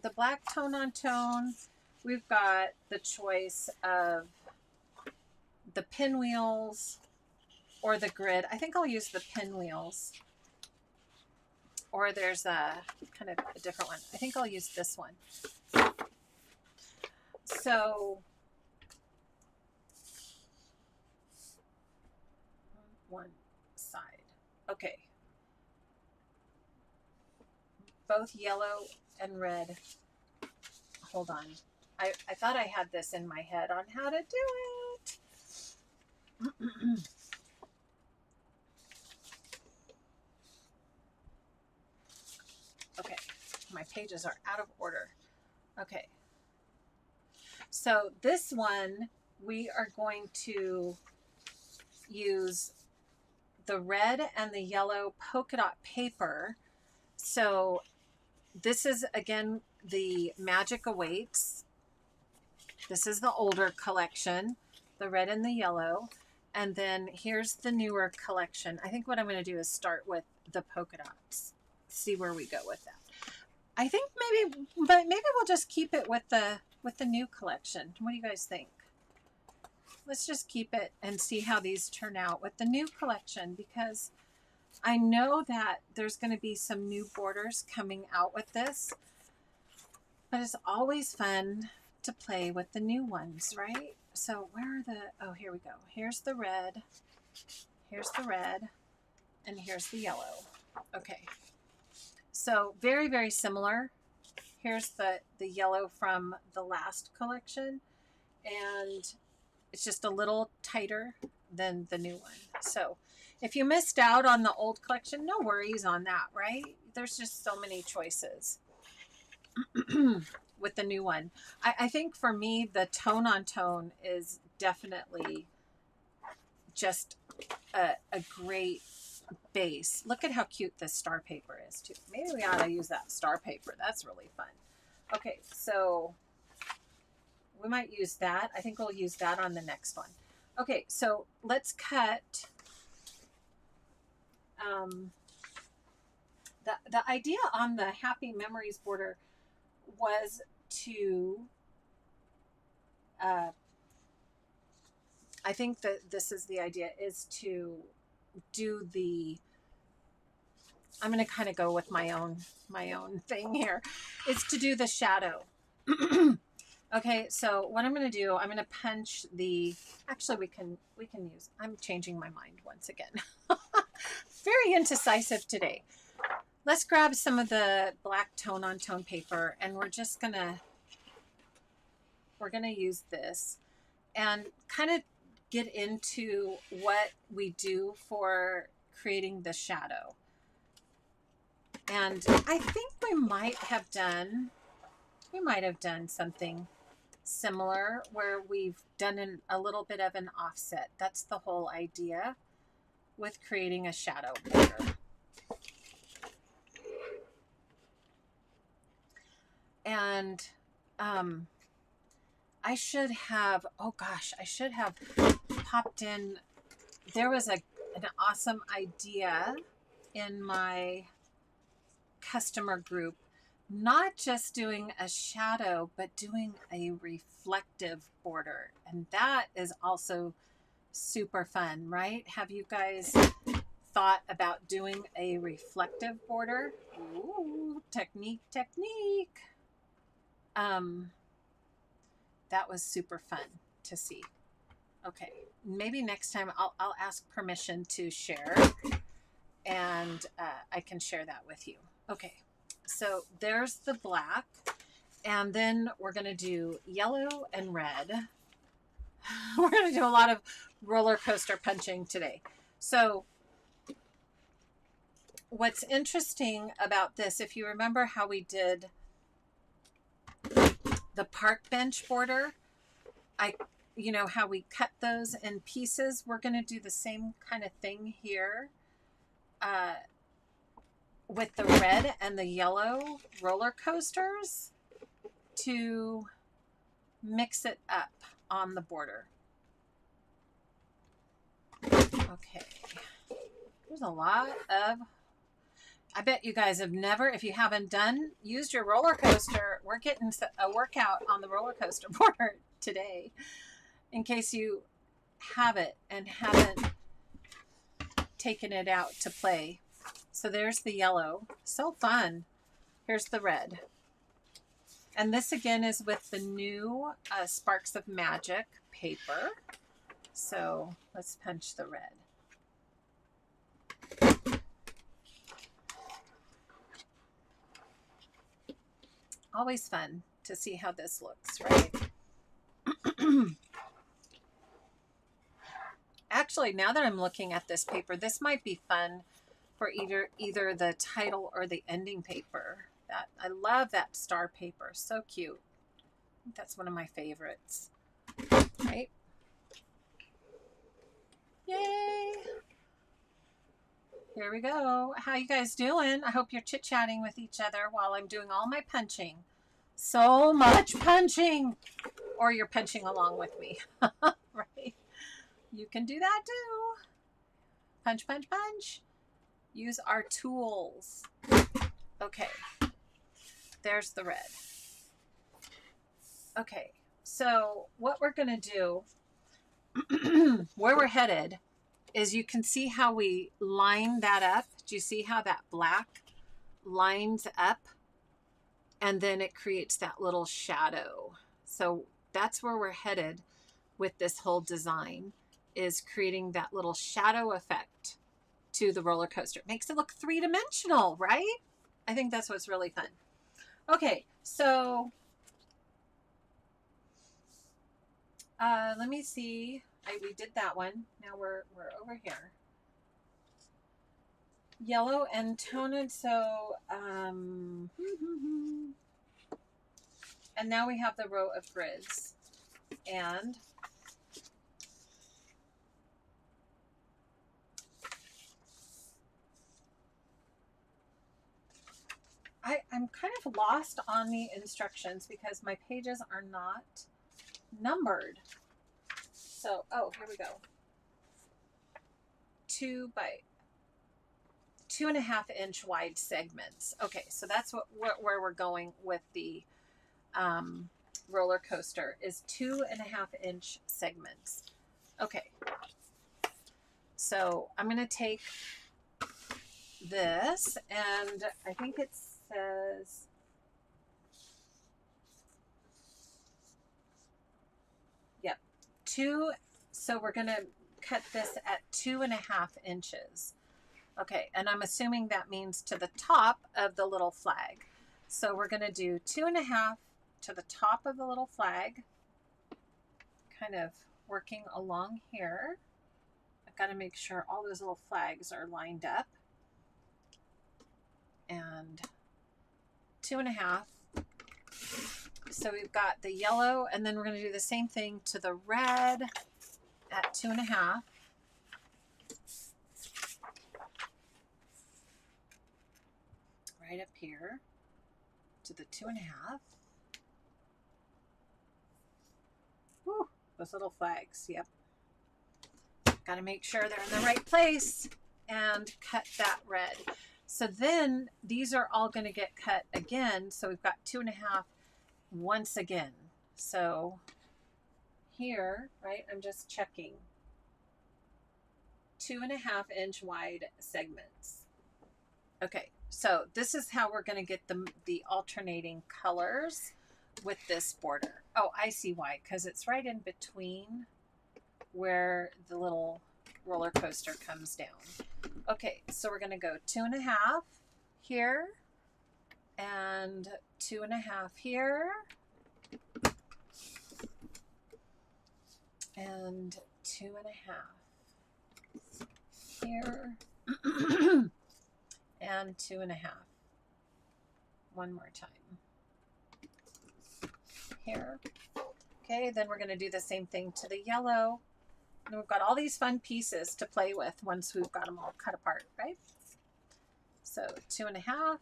the black tone-on-tone. We've got the choice of the pinwheels or the grid. I think I'll use the pinwheels. Or there's a kind of a different one. I think I'll use this one. So one side. Okay. Both yellow and red. Hold on. I thought I had this in my head on how to do it. Okay, my pages are out of order. Okay, so this one we are going to use the red and the yellow polka dot paper. So this is, again, the Magic Awaits. This is the older collection, the red and the yellow. And then here's the newer collection. I think what I'm going to do is start with the polka dots. See where we go with that. I think maybe we'll just keep it with the new collection. What do you guys think? Let's just keep it and see how these turn out with the new collection, because I know that there's going to be some new borders coming out with this, but it's always fun to play with the new ones, right? So where are the, oh, here we go. Here's the red, and here's the yellow. Okay. So very, very similar. Here's the yellow from the last collection, and it's just a little tighter than the new one. So if you missed out on the old collection, no worries on that, right? There's just so many choices with the new one. I think for me, the tone on tone is definitely just a great base. Look at how cute this star paper is too. Maybe we ought to use that star paper. That's really fun. Okay, so we might use that. I think we'll use that on the next one. Okay, so let's cut. The idea on the Happy Memories border was to, I think that this is the idea, is to do the, I'm going to kind of go with my own thing here, is to do the shadow. Okay, so what I'm going to do, I'm going to punch the, actually we can use, I'm changing my mind once again. Very indecisive today. Let's grab some of the black tone on tone paper, and we're going to use this and kind of get into what we do for creating the shadow. And I think we might have done something similar where we've done a little bit of an offset. That's the whole idea with creating a shadow border. And I should have, oh gosh, I should have popped in, there was an awesome idea in my customer group, not just doing a shadow, but doing a reflective border. And that is also super fun, right? Have you guys thought about doing a reflective border? Ooh, technique. That was super fun to see. Okay, maybe next time I'll ask permission to share, and I can share that with you. Okay, so there's the black, and then we're going to do yellow and red. We're going to do a lot of roller coaster punching today. So what's interesting about this, if you remember how we did the park bench border, you know how we cut those in pieces, we're going to do the same kind of thing here with the red and the yellow roller coasters to mix it up on the border. Okay, there's a lot of, I bet you guys have never, if you haven't used your roller coaster, we're getting a workout on the roller coaster border today, in case you have it and haven't taken it out to play. So there's the yellow, so fun. Here's the red. And this again is with the new Sparks of Magic paper. So let's punch the red. Always fun to see how this looks, right? Actually, now that I'm looking at this paper, this might be fun for either the title or the ending paper. That, I love that star paper, so cute. I think that's one of my favorites, right? Yay! Here we go. How you guys doing? I hope you're chit-chatting with each other while I'm doing all my punching. So much punching. Or you're punching along with me. Right? You can do that too. Punch, punch, punch. Use our tools. Okay. There's the red. Okay. So what we're going to do, where we're headed, is you can see how we line that up. Do you see how that black lines up? And then it creates that little shadow. So that's where we're headed with this whole design, is creating that little shadow effect to the roller coaster. It makes it look three-dimensional, right? I think that's what's really fun. Okay, so let me see. We did that one. Now we're over here. Yellow and toned, so and now we have the row of grids. And I'm kind of lost on the instructions because my pages are not numbered. So, oh, here we go. 2 by 2.5 inch wide segments. Okay, so that's where we're going with the roller coaster, is 2.5 inch segments. Okay, so I'm going to take this, and I think it says, yep, 2. So we're going to cut this at 2.5 inches. Okay, and I'm assuming that means to the top of the little flag. So we're going to do 2.5 to the top of the little flag, kind of working along here. I've got to make sure all those little flags are lined up. And 2.5. So we've got the yellow, and then we're going to do the same thing to the red at 2.5. Right up here to the 2.5. Whew, those little flags, yep. Got to make sure they're in the right place and cut that red. So then these are all going to get cut again. So we've got 2.5 once again. So here, right, I'm just checking. 2.5 inch wide segments. Okay, so this is how we're going to get the alternating colors with this border. Oh, I see why, because it's right in between where the little roller coaster comes down. Okay, so we're going to go 2.5 here and 2.5 here and 2.5 here and 2.5. One more time. Here. Okay, then we're going to do the same thing to the yellow. And we've got all these fun pieces to play with once we've got them all cut apart, right? So 2.5.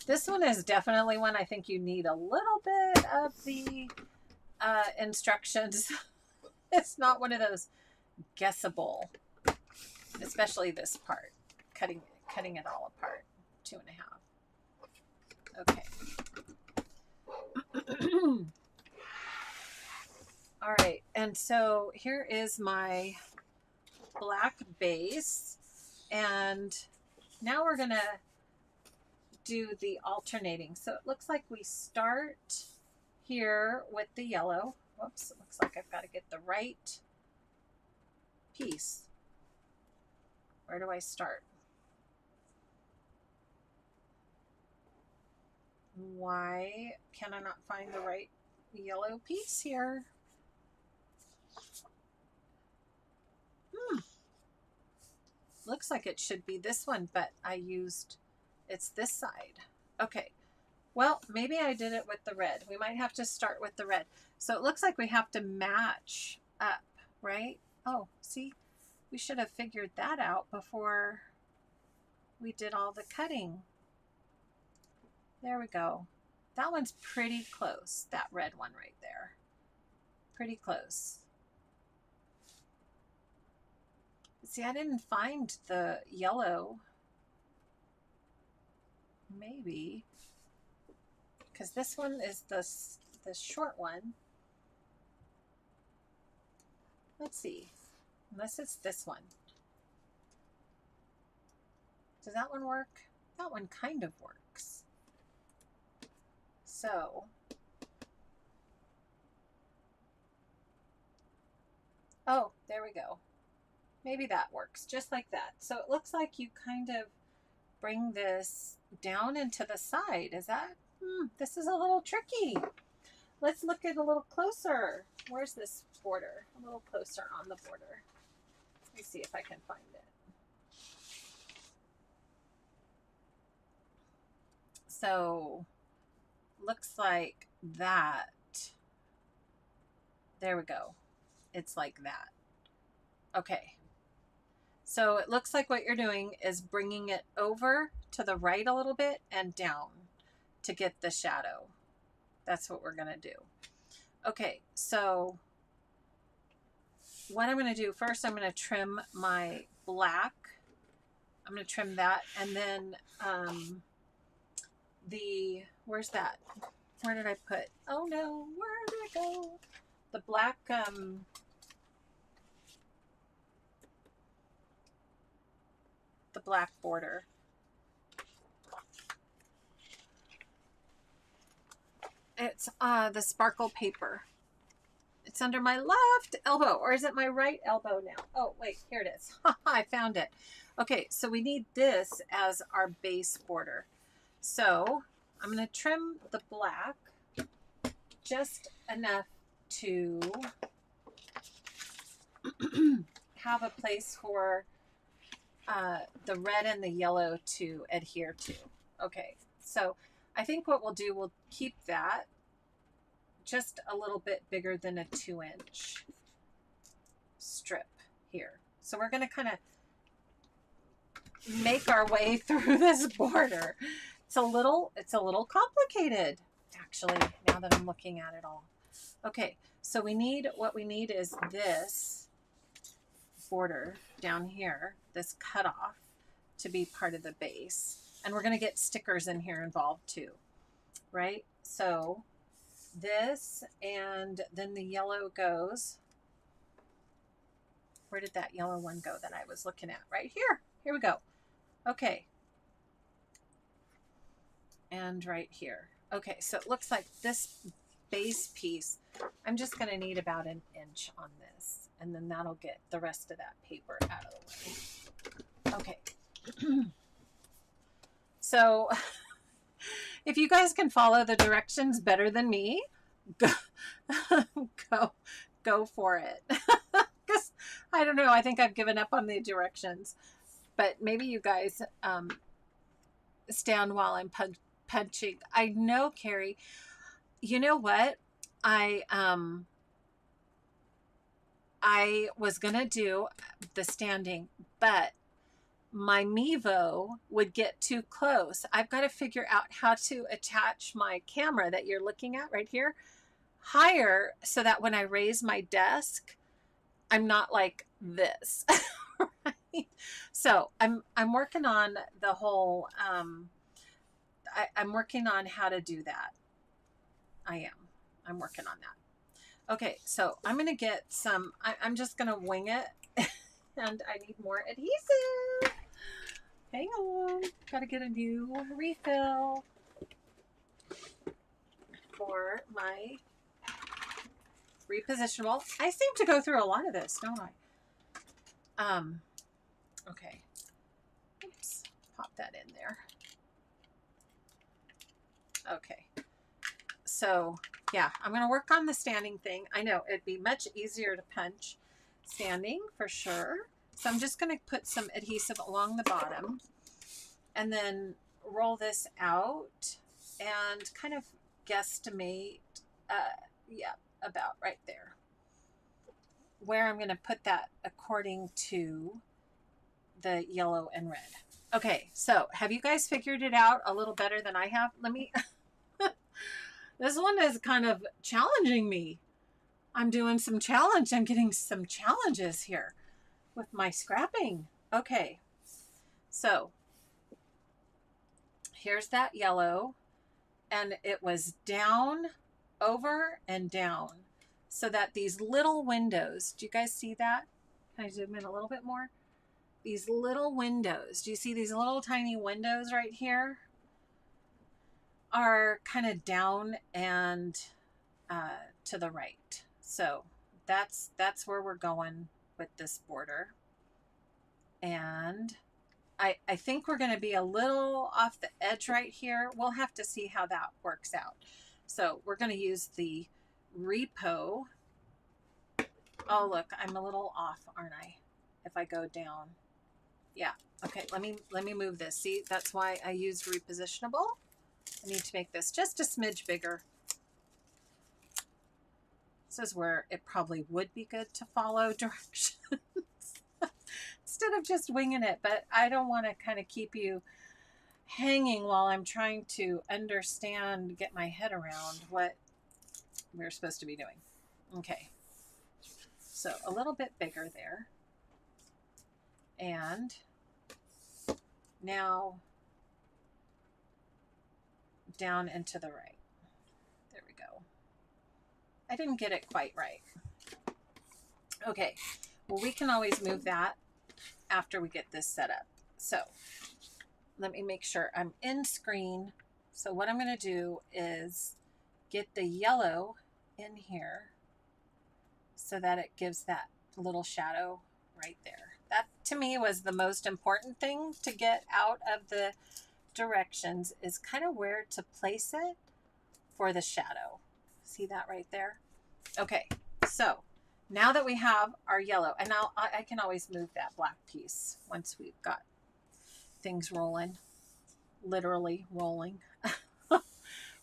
This one is definitely one I think you need a little bit of the instructions. It's not one of those guessable, especially this part, cutting it all apart. 2.5. Okay. All right, and so here is my black base, and now we're gonna do the alternating. So it looks like we start here with the yellow. Whoops, it looks like I've got to get the right piece. Where do I start? Why can I not find the right yellow piece here? Looks like it should be this one, but it's this side. Okay, well, maybe I did it with the red. We might have to start with the red. So it looks like we have to match up, right? Oh, see, We should have figured that out before we did all the cutting. There we go. That one's pretty close, that red one right there. Pretty close. See, I didn't find the yellow. Maybe. Because this one is the short one. Let's see. Unless it's this one. Does that one work? That one kind of works. So, oh, there we go. Maybe that works just like that. So it looks like you kind of bring this down into the side. Is that, this is a little tricky. Let's look at a little closer. Where's this border? A little closer on the border. Let me see if I can find it. So, looks like that. There we go. It's like that. Okay. So it looks like what you're doing is bringing it over to the right a little bit and down to get the shadow. That's what we're going to do. Okay, so what I'm going to do first, I'm going to trim my black. I'm going to trim that, and then where's that? Where did I put? Oh no, where did it go? The black, the black border. It's the sparkle paper. It's under my left elbow, or is it my right elbow now? Oh, wait, here it is. I found it. Okay, so we need this as our base border. So I'm going to trim the black just enough to have a place for the red and the yellow to adhere to. Okay, so I think what we'll do, we'll keep that just a little bit bigger than a 2-inch strip here. So we're going to kind of make our way through this border. It's a little complicated, actually, now that I'm looking at it all. Okay, so what we need is this border down here, this cutoff, to be part of the base. And we're going to get stickers in here involved too, right? So this, and then the yellow goes. Where did that yellow one go that I was looking at? Right here. Here we go. Okay. And right here. Okay, so it looks like this base piece, I'm just going to need about 1 inch on this, and then that'll get the rest of that paper out of the way. Okay. So if you guys can follow the directions better than me, go for it. Because I don't know, I think I've given up on the directions, but maybe you guys stand while I'm punching. I know, Carrie, you know what? I was gonna do the standing, but my Mevo would get too close. I've got to figure out how to attach my camera that you're looking at right here higher, so that when I raise my desk, I'm not like this. Right? So I'm working on the whole, I'm working on how to do that. I'm working on that. Okay, so I'm going to get some, I'm just going to wing it, and I need more adhesive. Hang on, got to get a new refill for my repositionable. I seem to go through a lot of this, don't I? Okay. Oops, pop that in there. Okay. So yeah, I'm going to work on the standing thing. I know it'd be much easier to punch standing for sure. So I'm just going to put some adhesive along the bottom and then roll this out and kind of guesstimate, yeah, about right there. where I'm going to put that according to the yellow and red. Okay, so have you guys figured it out a little better than I have? Let me, this one is kind of challenging me. I'm doing some challenge. I'm getting some challenges here with my scrapping. Okay, so here's that yellow, and it was down, over, and down, so that these little windows, do you guys see that? Can I zoom in a little bit more? These little windows, do you see these little tiny windows right here? Are kind of down and to the right. So that's where we're going with this border. And I think we're going to be a little off the edge right here. We'll have to see how that works out. So we're going to use the Repo. Oh, look, I'm a little off, aren't I? If I go down. Yeah. Okay, let me move this. See, that's why I use Repositionable. I need to make this just a smidge bigger. This is where it probably would be good to follow directions instead of just winging it, but I don't want to kind of keep you hanging while I'm trying to understand, get my head around what we're supposed to be doing. Okay, so a little bit bigger there. And now down and to the right. There we go. I didn't get it quite right. Okay, well, we can always move that after we get this set up. So let me make sure I'm in screen. So what I'm going to do is get the yellow in here so that it gives that little shadow right there. That to me was the most important thing to get out of the directions, is kind of where to place it for the shadow. See that right there? Okay, so now that we have our yellow, and now I can always move that black piece once we've got things rolling, literally rolling.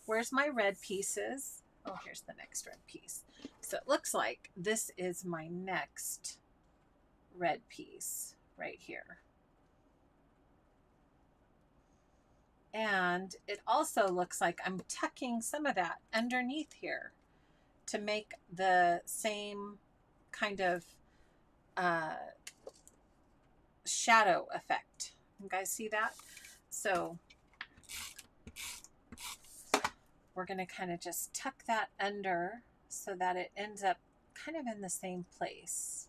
Where's my red pieces? Oh, here's the next red piece. So it looks like this is my next red piece right here. And it also looks like I'm tucking some of that underneath here to make the same kind of shadow effect. You guys see that? So we're going to kind of just tuck that under so that it ends up kind of in the same place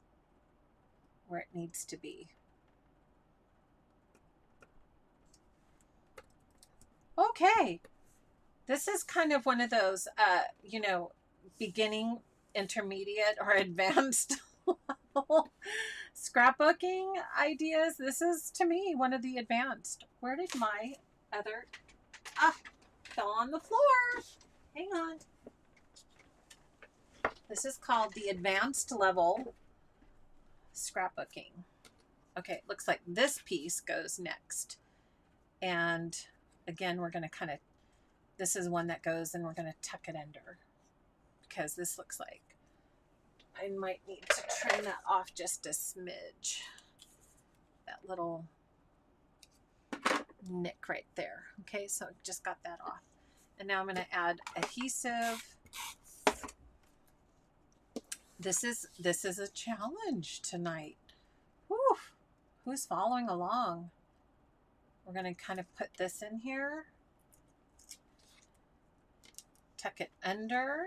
where it needs to be. Okay, this is kind of one of those, you know, beginning, intermediate, or advanced level scrapbooking ideas. This is, to me, one of the advanced. Where did my other, fell on the floor. Hang on. This is called the advanced level scrapbooking. Okay, looks like this piece goes next. And again, we're going to kind of, this is one that goes, and we're going to tuck it under, because this looks like I might need to trim that off just a smidge. That little nick right there. Okay, so just got that off. And now I'm going to add adhesive. This is a challenge tonight. Whew. Who's following along? We're going to kind of put this in here. Tuck it under.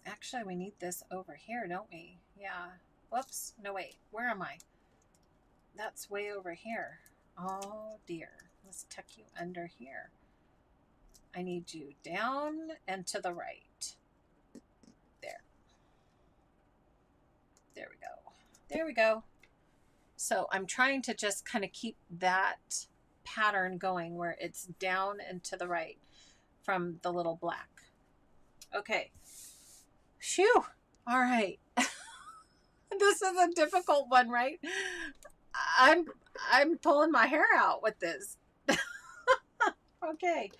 Actually, we need this over here, don't we? Yeah. Whoops. No, wait. Where am I? That's way over here. Oh, dear. Let's tuck you under here. I need you down and to the right. There. There we go. There we go. So I'm trying to just kind of keep that pattern going where it's down and to the right from the little black. Okay. Phew. All right. This is a difficult one, right? I'm pulling my hair out with this. Okay.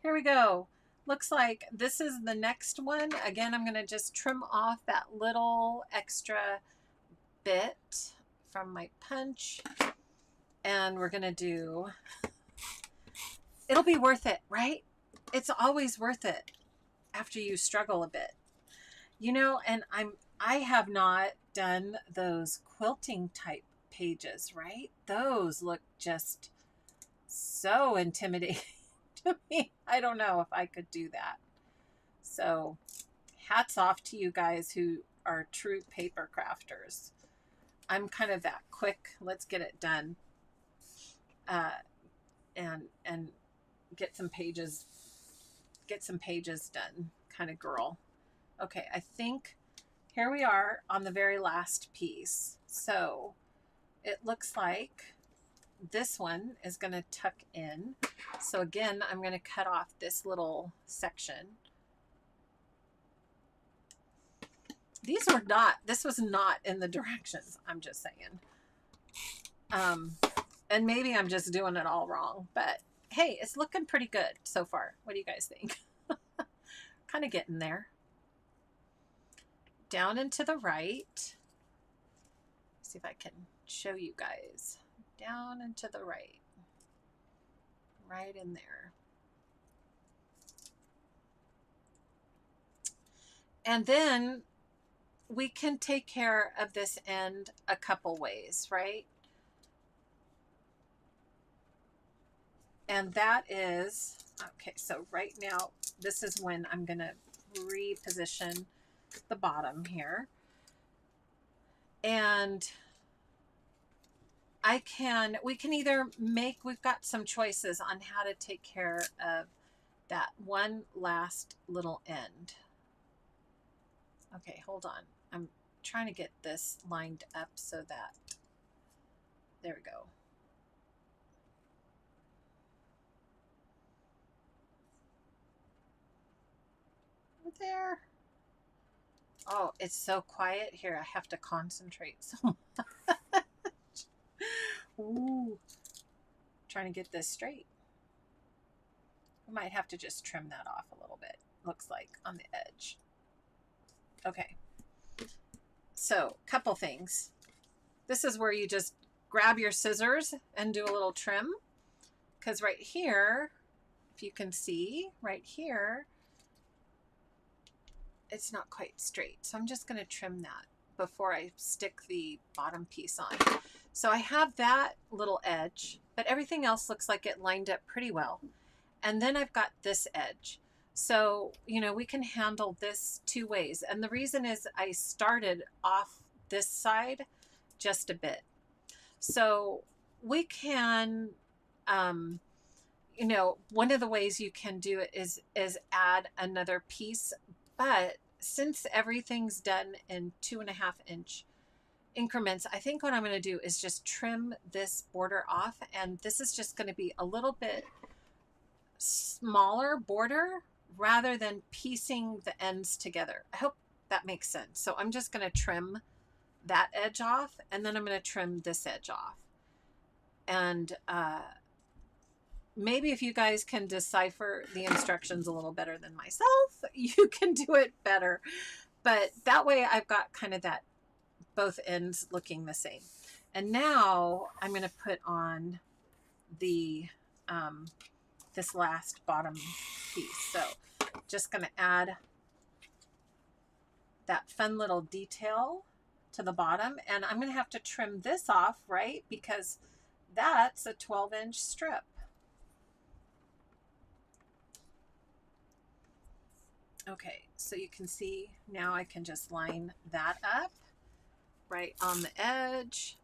Here we go. looks like this is the next one. Again, I'm going to just trim off that little extra bit from my punch, and we're going to do, it'll be worth it, right? It's always worth it after you struggle a bit, you know. And I have not done those quilting type pages, right? Those look just so intimidating to me. I don't know if I could do that. So hats off to you guys who are true paper crafters. I'm kind of that quick, let's get it done, and get some pages done kind of girl. Okay, I think here we are on the very last piece. So it looks like this one is going to tuck in. So again, I'm going to cut off this little section. This was not in the directions, I'm just saying. And maybe I'm just doing it all wrong, but hey, it's looking pretty good so far. What do you guys think? Kind of getting there. Down and to the right. See if I can show you guys. Down and to the right. Right in there. And then we can take care of this end a couple ways, right? And that is, okay, so right now, this is when I'm going to reposition the bottom here. And we can either we've got some choices on how to take care of that one last little end. Okay, hold on. I'm trying to get this lined up so that, there we go. There. Oh, it's so quiet here. I have to concentrate so much. Ooh. Trying to get this straight. I might have to just trim that off a little bit. Looks like on the edge. Okay. So, couple things. This is where you just grab your scissors and do a little trim. Because right here, if you can see, right here, it's not quite straight. So I'm just going to trim that before I stick the bottom piece on. So I have that little edge, but everything else looks like it lined up pretty well. And then I've got this edge. So, you know, we can handle this two ways. And the reason is I started off this side just a bit. So we can, you know, one of the ways you can do it is add another piece. But since everything's done in 2.5 inch increments, I think what I'm going to do is just trim this border off. And this is just going to be a little bit smaller border rather than piecing the ends together. I hope that makes sense. So I'm just going to trim that edge off, and then I'm going to trim this edge off. And maybe if you guys can decipher the instructions a little better than myself, you can do it better. But that way I've got kind of that both ends looking the same. And now I'm going to put on the this last bottom piece. So just going to add that fun little detail to the bottom, and I'm going to have to trim this off, right? Because that's a 12-inch strip. Okay, so you can see now I can just line that up right on the edge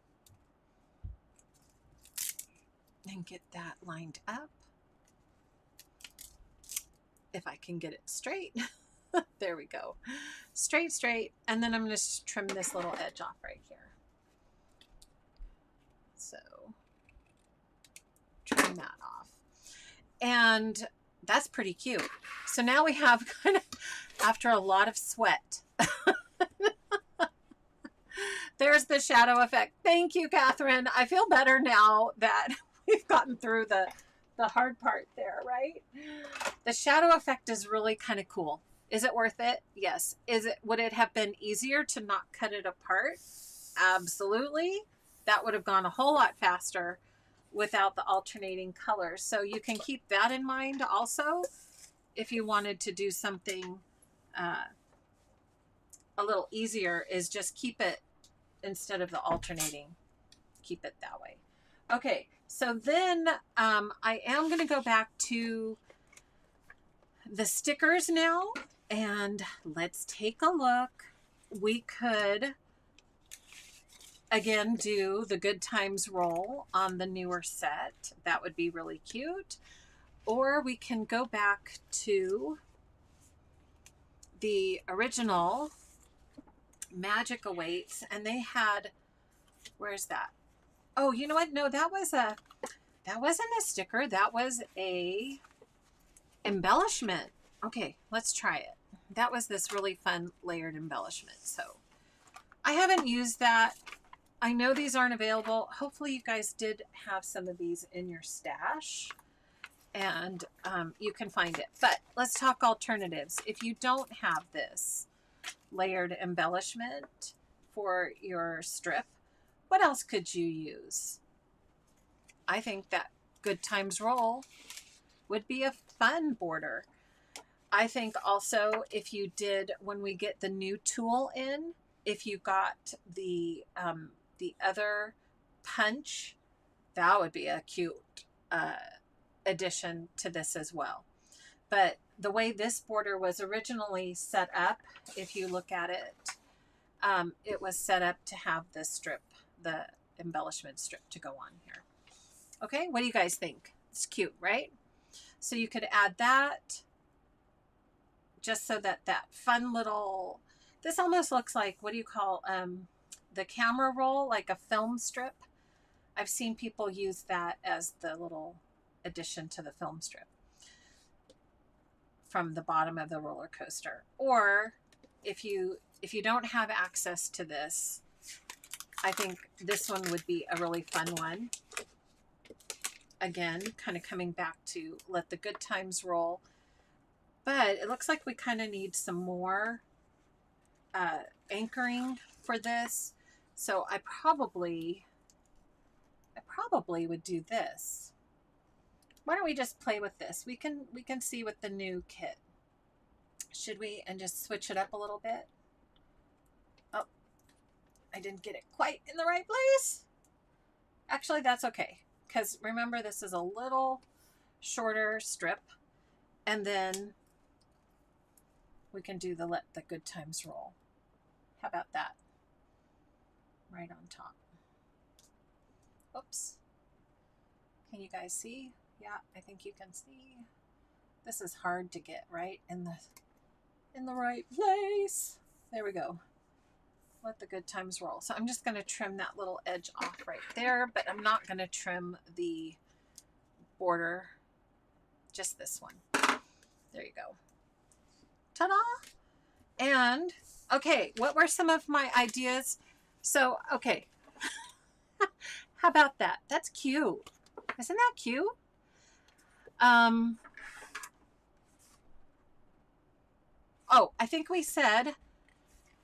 and get that lined up. If I can get it straight. There we go. Straight, straight. And then I'm going to trim this little edge off right here. So trim that off. And that's pretty cute. So now we have kind of, after a lot of sweat, there's the shadow effect. Thank you, Catherine. I feel better now that we've gotten through the hard part there, right? The shadow effect is really kind of cool. Is it worth it? Yes. Would it have been easier to not cut it apart? Absolutely. That would have gone a whole lot faster without the alternating colors. So you can keep that in mind also if you wanted to do something a little easier, is just keep it, instead of the alternating, keep it that way. Okay, so then I am going to go back to the stickers now, and let's take a look. We could again do the Good Times roll on the newer set. That would be really cute. Or we can go back to the original Magic Awaits, and they had, where's that? Oh, you know what? No, that wasn't a sticker. That was a embellishment. Okay, let's try it. That was this really fun layered embellishment. So I haven't used that. I know these aren't available. Hopefully you guys did have some of these in your stash, and you can find it. But let's talk alternatives. If you don't have this layered embellishment for your strip, what else could you use? I think that Good Times roll would be a fun border. I think also if you did, when we get the new tulle in, if you got the other punch, that would be a cute addition to this as well. But the way this border was originally set up, if you look at it, it was set up to have this strip, the embellishment strip, to go on here. Okay, what do you guys think? It's cute, right? So you could add that, just so that that fun little, this almost looks like, what do you call the camera roll, like a film strip. I've seen people use that as the little addition to the film strip from the bottom of the roller coaster. Or if you don't have access to this, I think this one would be a really fun one. Again, kind of coming back to let the Good Times roll. But it looks like we kind of need some more anchoring for this. So I probably would do this. Why don't we just play with this? We can see with the new kit. Should we, and just switch it up a little bit? Oh, I didn't get it quite in the right place. Actually, that's okay, because remember, this is a little shorter strip, and then we can do the Let the Good Times roll. How about that? Right on top. Oops. Can you guys see? Yeah, I think you can see. This is hard to get right in the right place. There we go. Let the Good Times roll. So I'm just going to trim that little edge off right there, but I'm not going to trim the border, just this one. There you go. Ta-da! And, okay, what were some of my ideas? So, okay. How about that? That's cute. Isn't that cute? Oh, I think we said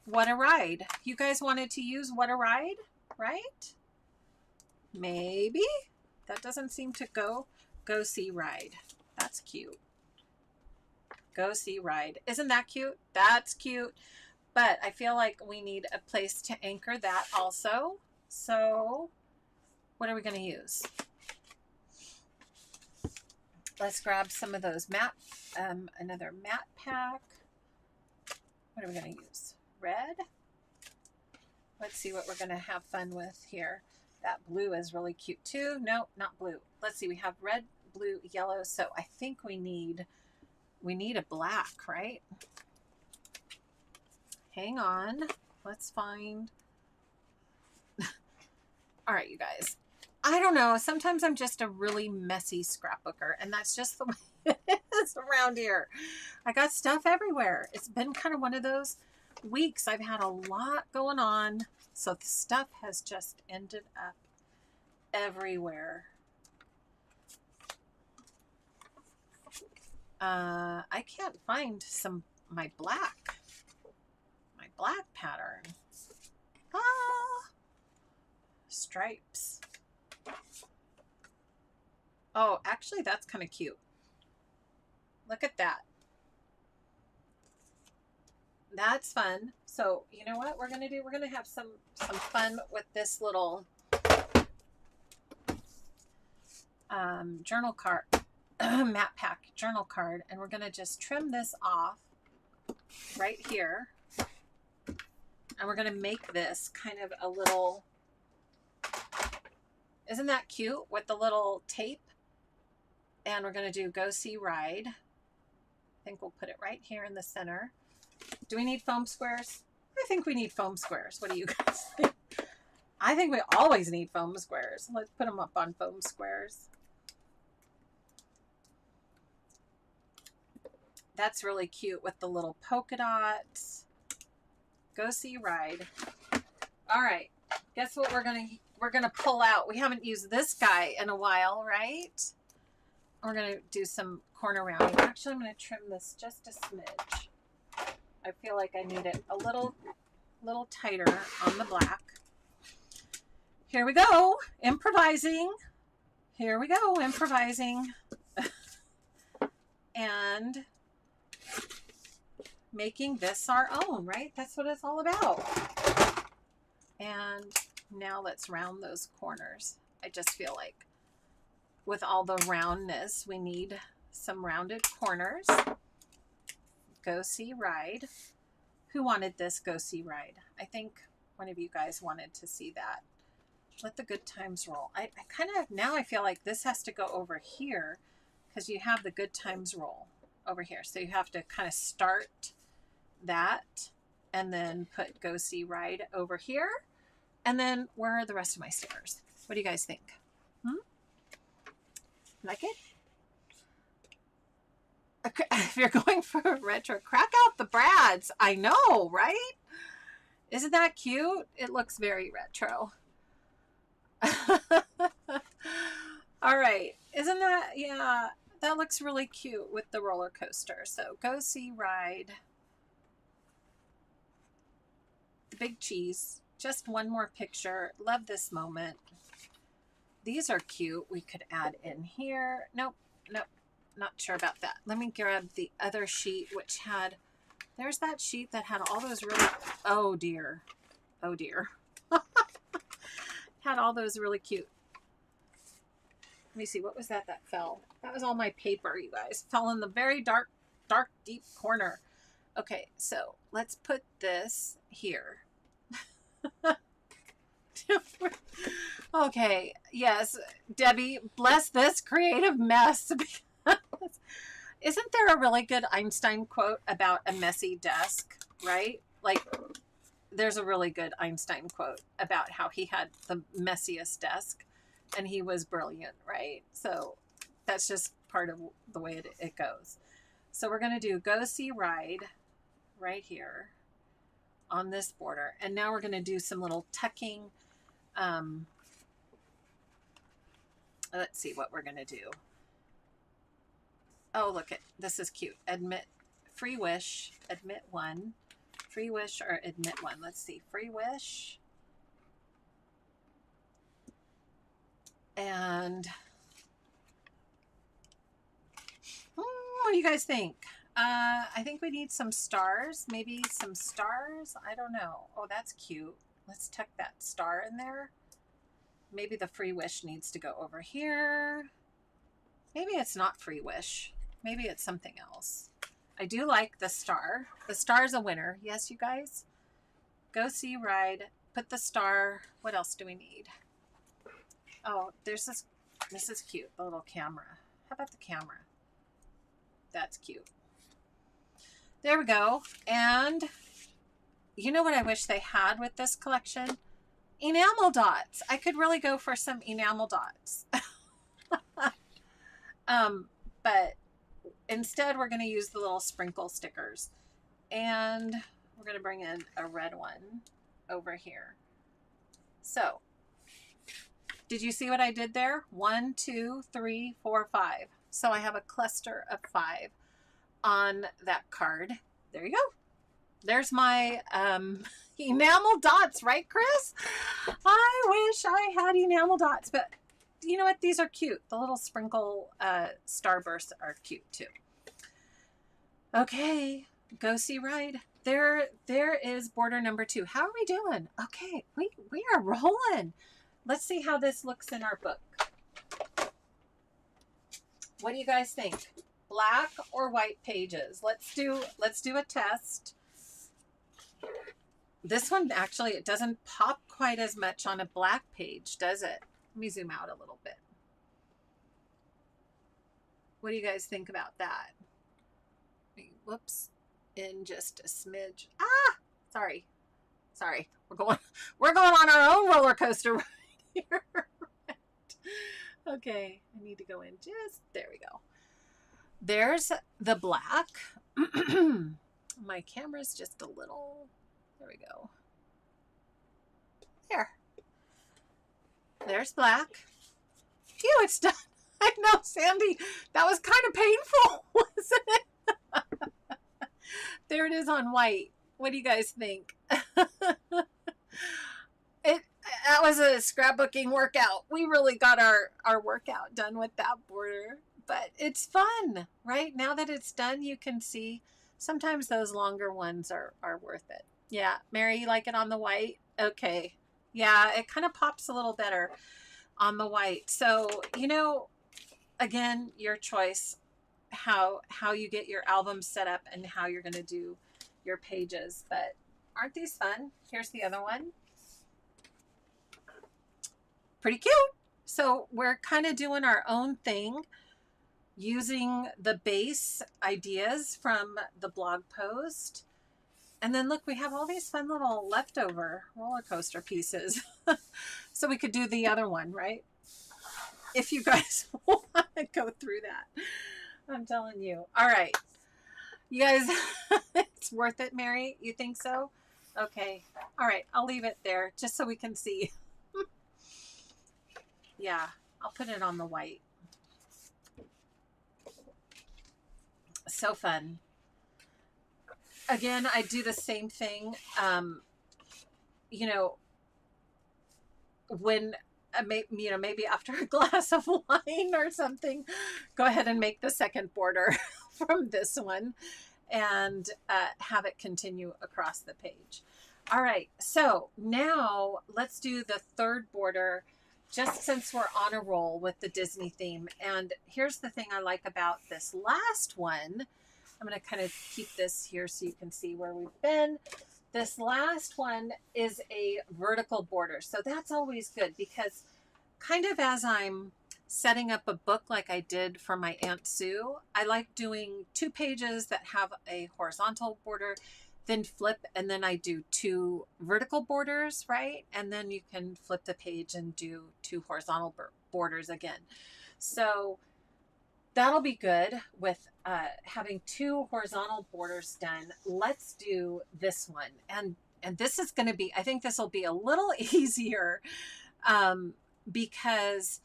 What a Ride. You guys wanted to use What a Ride, right? Maybe. That doesn't seem to go. Go See Ride. That's cute. Go See Ride. Isn't that cute? That's cute. But I feel like we need a place to anchor that also. So what are we going to use? Let's grab some of those matte, another matte pack. What are we going to use? Red. Let's see what we're going to have fun with here. That blue is really cute too. No, not blue. Let's see. We have red, blue, yellow. So I think we need a black, right? Hang on. Let's find. All right, you guys. I don't know. Sometimes I'm just a really messy scrapbooker, and that's just the way it is around here. I got stuff everywhere. It's been kind of one of those weeks. I've had a lot going on, so the stuff has just ended up everywhere. I can't find my black pattern. Ah, stripes. Oh, actually that's kind of cute. Look at that. That's fun. So you know what we're gonna do? We're gonna have some fun with this little journal card, map pack journal card, and we're gonna just trim this off right here, and we're gonna make this kind of a little. Isn't that cute with the little tape? And we're gonna do Go See Ride. I think we'll put it right here in the center. Do we need foam squares? I think we need foam squares. What do you guys think? I think we always need foam squares. Let's put them up on foam squares. That's really cute with the little polka dots. Go See Ride. All right. Guess what we're gonna pull out? We haven't used this guy in a while, right? We're gonna do some corner rounding. Actually, I'm gonna trim this just a smidge. I feel like I need it a little tighter on the black. Here we go, improvising. Here we go, improvising. And making this our own, right? That's what it's all about. And now let's round those corners. I just feel like with all the roundness, we need some rounded corners. Go See Ride. Who wanted this Go See Ride? I think one of you guys wanted to see that. Let the good times roll. I kind of, now I feel like this has to go over here because you have the good times roll over here. So you have to kind of start that and then put Go See Ride over here. And then where are the rest of my stickers? What do you guys think? Like it? If you're going for a retro, crack out the brads. I know, right? Isn't that cute? It looks very retro. All right. Isn't that, yeah, that looks really cute with the roller coaster. So Go See Ride. The big cheese. Just one more picture. Love this moment. These are cute. We could add in here. Nope. Not sure about that. Let me grab the other sheet, which had, there's that sheet that had all those really, oh dear. Had all those really cute. Let me see, what was that fell? That was all my paper, you guys. Fell in the very dark, deep corner. Okay, so let's put this here. Okay, yes, Debbie, bless this creative mess. Isn't there a really good Einstein quote about a messy desk, right? Like, there's a really good Einstein quote about how he had the messiest desk and he was brilliant, right? So that's just part of the way it goes. So we're going to do Go See Ride right here on this border. And now we're going to do some little tucking. Let's see what we're going to do. Oh, look, this is cute. Admit, free wish, admit one. Free wish or admit one. Let's see. Free wish. And what do you guys think? I think we need some stars. Maybe some stars. I don't know. Oh, that's cute. Let's tuck that star in there. Maybe the free wish needs to go over here. Maybe it's not free wish. Maybe it's something else. I do like the star. The star is a winner. Yes, you guys? Go See Ride. Put the star. What else do we need? Oh, there's this. This is cute. The little camera. How about the camera? That's cute. There we go. And you know what I wish they had with this collection? Enamel dots. I could really go for some enamel dots. But instead we're going to use the little sprinkle stickers. And we're going to bring in a red one over here. So, did you see what I did there? 1, 2, 3, 4, 5. So I have a cluster of 5. on that card. There you go. There's my enamel dots, right, Chris? I wish I had enamel dots, but you know what? These are cute. The little sprinkle starbursts are cute too. Okay, go see Ride. There is border number 2. How are we doing? Okay, we are rolling. Let's see how this looks in our book. What do you guys think? Black or white pages? Let's do a test. This one actually, it doesn't pop quite as much on a black page, does it? Let me zoom out a little bit. What do you guys think about that? Whoops, in just a smidge. Ah, sorry. We're going on our own roller coaster right here. Okay, I need to go in just, there we go. There's the black. My camera's just a little, there we go. There's black. Phew, it's done. I know, Sandy, that was kind of painful, wasn't it? There it is on white. What do you guys think? That was a scrapbooking workout. We really got our workout done with that border. But it's fun, right? Now that it's done, you can see sometimes those longer ones are worth it. Yeah, Mary, you like it on the white? Okay. Yeah, it kind of pops a little better on the white. So, you know, again, your choice, how you get your album set up and how you're going to do your pages. But aren't these fun? Here's the other one. Pretty cute. So we're kind of doing our own thing, using the base ideas from the blog post. And then look, we have all these fun little leftover roller coaster pieces. So we could do the other one, right? If you guys want to go through that. I'm telling you. All right. You guys, it's worth it, Mary? You think so? Okay. All right. I'll leave it there just so we can see. Yeah, I'll put it on the white. So fun. Again, I do the same thing. You know, when maybe after a glass of wine or something, go ahead and make the second border from this one and have it continue across the page. All right, so now let's do the third border, just since we're on a roll with the Disney theme. And here's the thing I like about this last one. I'm going to kind of keep this here so you can see where we've been. This last one is a vertical border. So that's always good because kind of as I'm setting up a book like I did for my Aunt Sue, I like doing 2 pages that have a horizontal border, then flip, and then I do 2 vertical borders, right? And then you can flip the page and do 2 horizontal borders again. So that'll be good with having 2 horizontal borders done. Let's do this one. And this is going to be, I think this will be a little easier because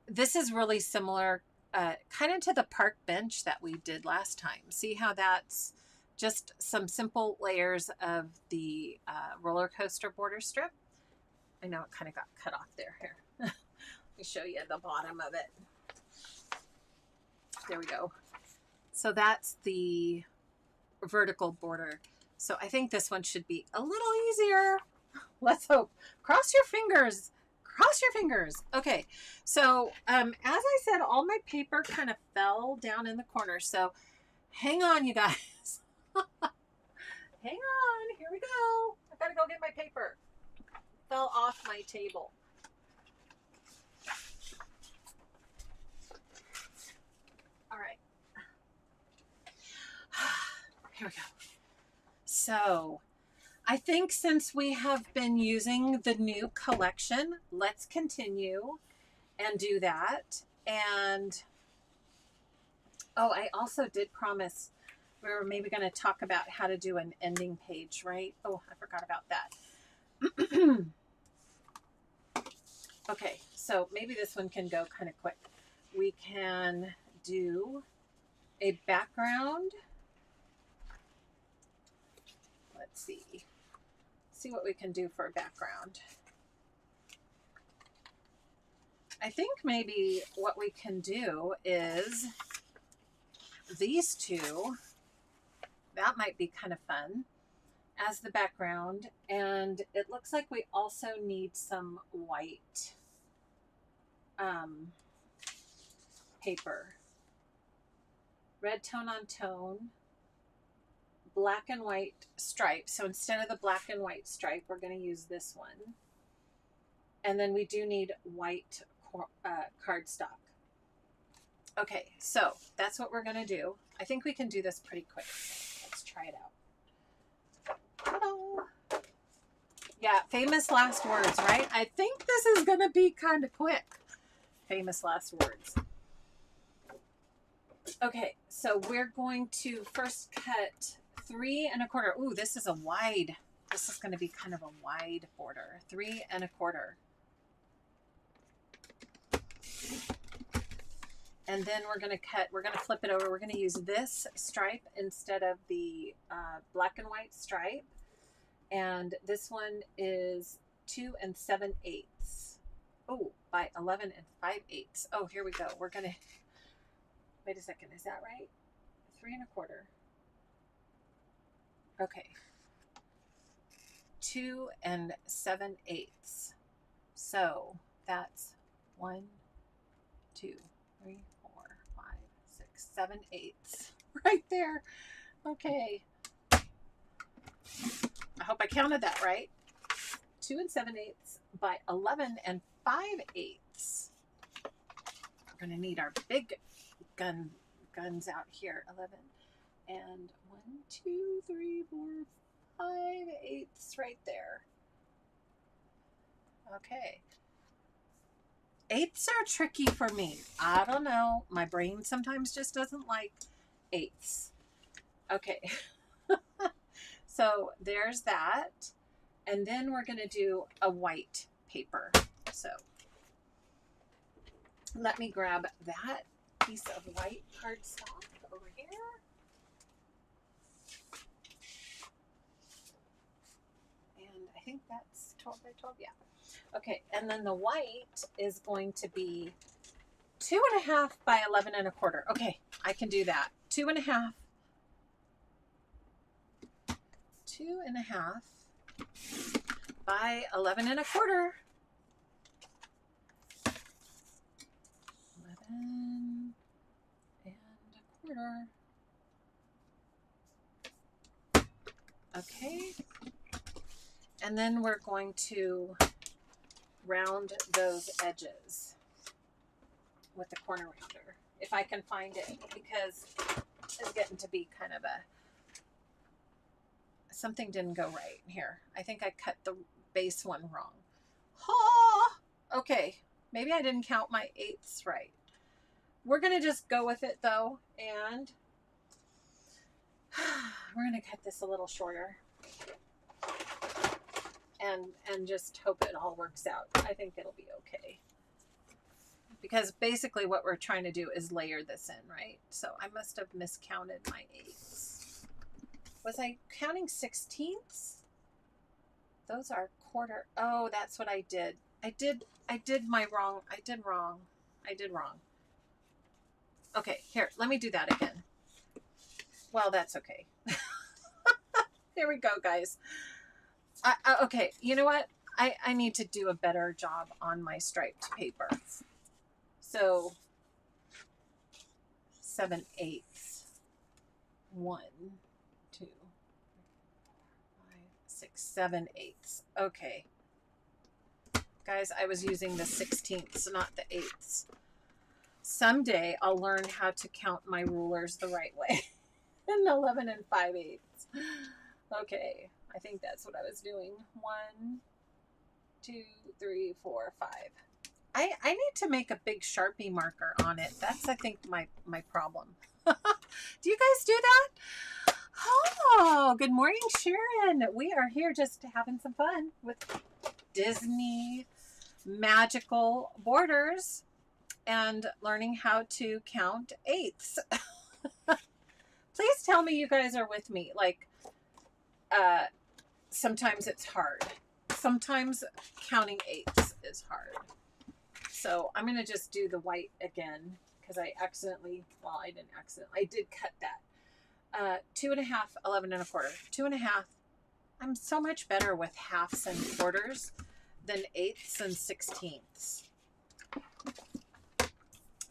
this is really similar kind of to the park bench that we did last time. See how that's just some simple layers of the roller coaster border strip. I know it kind of got cut off there. Here, let me show you the bottom of it. There we go. So that's the vertical border. So I think this one should be a little easier. Let's hope. Cross your fingers. Cross your fingers. Okay. So as I said, all my paper kind of fell down in the corner. So hang on, you guys. Hang on. Here we go. I've got to go get my paper. Fell off my table. All right. Here we go. So I think since we have been using the new collection, let's continue and do that. And oh, I also did promise we were maybe going to talk about how to do an ending page, right? Oh, I forgot about that. Okay, so maybe this one can go kind of quick. We can do a background let's see what we can do for a background. I think maybe what we can do is these two. That might be kind of fun as the background. And it looks like we also need some white paper. Red tone on tone, black and white stripe. So instead of the black and white stripe, we're going to use this one. And then we do need white cardstock. Okay, so that's what we're going to do. I think we can do this pretty quick. Let's try it out. Ta-da! Yeah, famous last words, right? I think this is going to be kind of quick. Famous last words. Okay, so we're going to first cut 3 1/4. Ooh, this is a wide. This is going to be kind of a wide border. 3 1/4. And then we're going to cut, we're going to flip it over. We're going to use this stripe instead of the black and white stripe. And this one is 2 7/8. Oh, by 11 5/8. Oh, here we go. We're going to, wait a second. Is that right? 3 1/4. Okay. 2 7/8. So that's 1, 2, 3, 4, 5, 6, 7, 8 right there. Okay. I hope I counted that right. 2 7/8 by 11 5/8. We're going to need our big guns out here. 11 and 1, 2, 3, 4, 5/8 right there. Okay. 8s are tricky for me. I don't know. My brain sometimes just doesn't like 8s. Okay. So there's that. And then we're going to do a white paper. So let me grab that piece of white cardstock over here. And I think that's 12 by 12. Yeah. Okay, and then the white is going to be 2 1/2 by 11 1/4. Okay, I can do that. 2 1/2. 2 1/2 by 11 1/4. 11 1/4. Okay, and then we're going to round those edges with the corner rounder, if I can find it, because it's getting to be kind of a, something didn't go right here. I think I cut the base one wrong. Ha! Okay, maybe I didn't count my 8s right. We're gonna just go with it though, and we're gonna cut this a little shorter. And just hope it all works out. I think it'll be okay. Because basically what we're trying to do is layer this in, right? So I must have miscounted my 8s. Was I counting 16ths? Those are quarter. Oh, that's what I did. I did wrong. Okay, here, let me do that again. Well, that's okay. Here we go, guys. Okay, you know what? I need to do a better job on my striped paper. So 7/8. 1, 2, 3, 4, 5, 6, 7/8. Okay. Guys, I was using the 16ths, not the 8s. Someday I'll learn how to count my rulers the right way. And 11 5/8. Okay. I think that's what I was doing. 1, 2, 3, 4, 5. I need to make a big Sharpie marker on it. That's, I think, my problem. Do you guys do that? Oh, good morning, Sharon. We are here just having some fun with Disney magical borders and learning how to count 8s. Please tell me you guys are with me. Like, sometimes it's hard. Sometimes counting eighths is hard. So I'm going to just do the white again because I accidentally, well, I didn't accidentally, I did cut that. 2.5, 11 1/4, 2.5. I'm so much better with halves and quarters than eighths and sixteenths.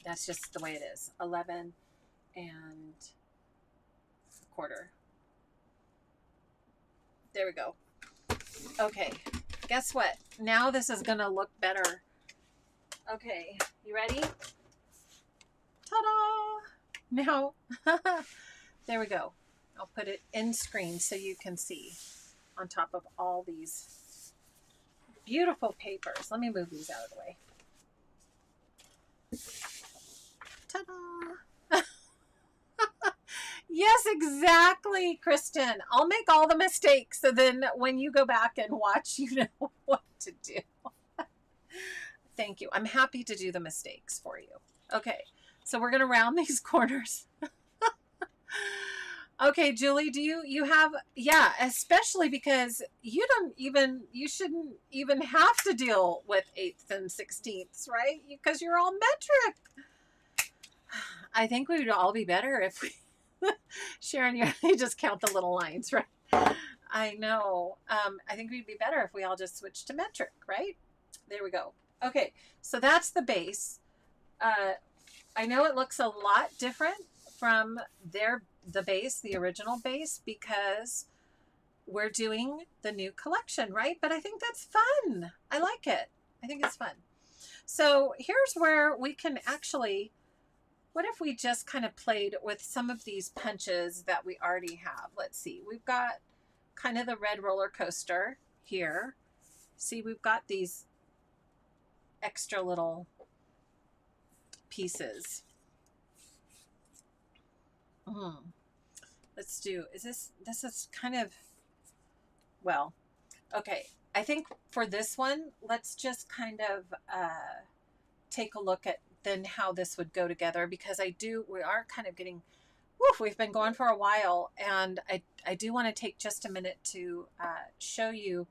That's just the way it is. 11 and 1/4. There we go. Okay, guess what? Now this is gonna look better. Okay, you ready? Ta-da! Now, there we go. I'll put it in screen so you can see on top of all these beautiful papers. Let me move these out of the way. Ta-da! Yes, exactly, Kristen. I'll make all the mistakes, so then when you go back and watch, you know what to do. Thank you. I'm happy to do the mistakes for you. Okay, so we're going to round these corners. Okay, Julie, do you have, yeah, especially because you shouldn't even have to deal with eighths and sixteenths, right? Because you're all metric. I think we would all be better if we, Sharon, you just count the little lines, right? I know. I think we'd be better if we all just switched to metric, right? There we go. Okay, so that's the base. I know it looks a lot different from the base, the original base, because we're doing the new collection, right? But I think that's fun. I like it. I think it's fun. So here's where we can actually, what if we just kind of played with some of these punches that we already have? Let's see. We've got kind of the red roller coaster here. See, we've got these extra little pieces. Let's do, this is kind of, well, okay. I think for this one, let's just kind of take a look at then how this would go together, because we are kind of getting, we've been going for a while, and I do want to take just a minute to show you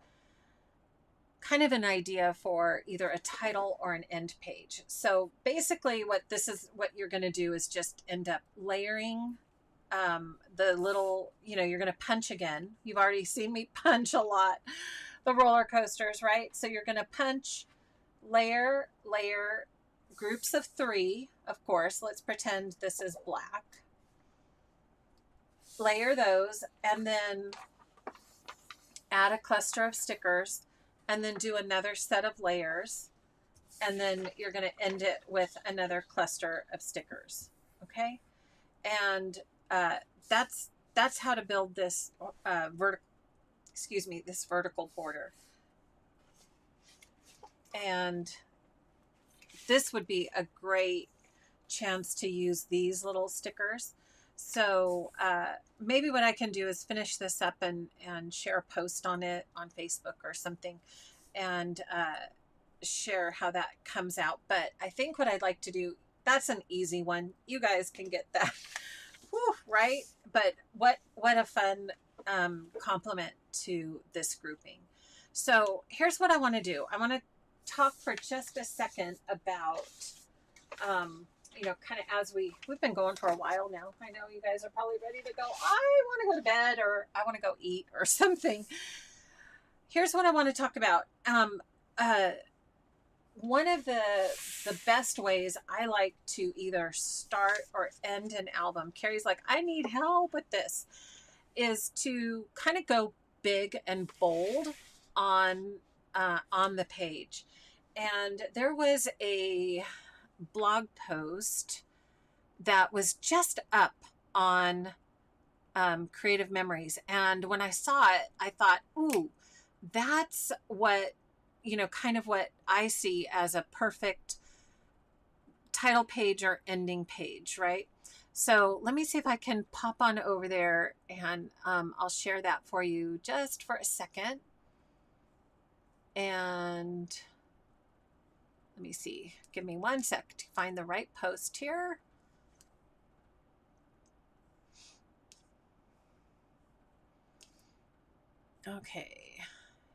kind of an idea for either a title or an end page. So basically what you're going to do is just end up layering the little, you're going to punch again. You've already seen me punch a lot, the roller coasters, right? So you're going to punch, layer, groups of 3, of course. Let's pretend this is black. Layer those, and then add a cluster of stickers, and then do another set of layers, and then you're going to end it with another cluster of stickers. Okay, and that's how to build this this vertical border. And this would be a great chance to use these little stickers. So maybe what I can do is finish this up and share a post on it on Facebook or something, and share how that comes out. But I think what I'd like to do, that's an easy one. You guys can get that. Whew, right? But what a fun compliment to this grouping. So here's what I want to do. I want to talk for just a second about, kind of as we've been going for a while now. I know you guys are probably ready to go, I want to go to bed, or I want to go eat or something. Here's what I want to talk about. One of the best ways I like to either start or end an album, Carrie's like, I need help with this, is to kind of go big and bold on the page. And there was a blog post that was just up on Creative Memories. And when I saw it, I thought, ooh, that's what, kind of what I see as a perfect title page or ending page, right? So let me see if I can pop on over there, and I'll share that for you just for a second. And let me see. Give me 1 sec to find the right post here. Okay,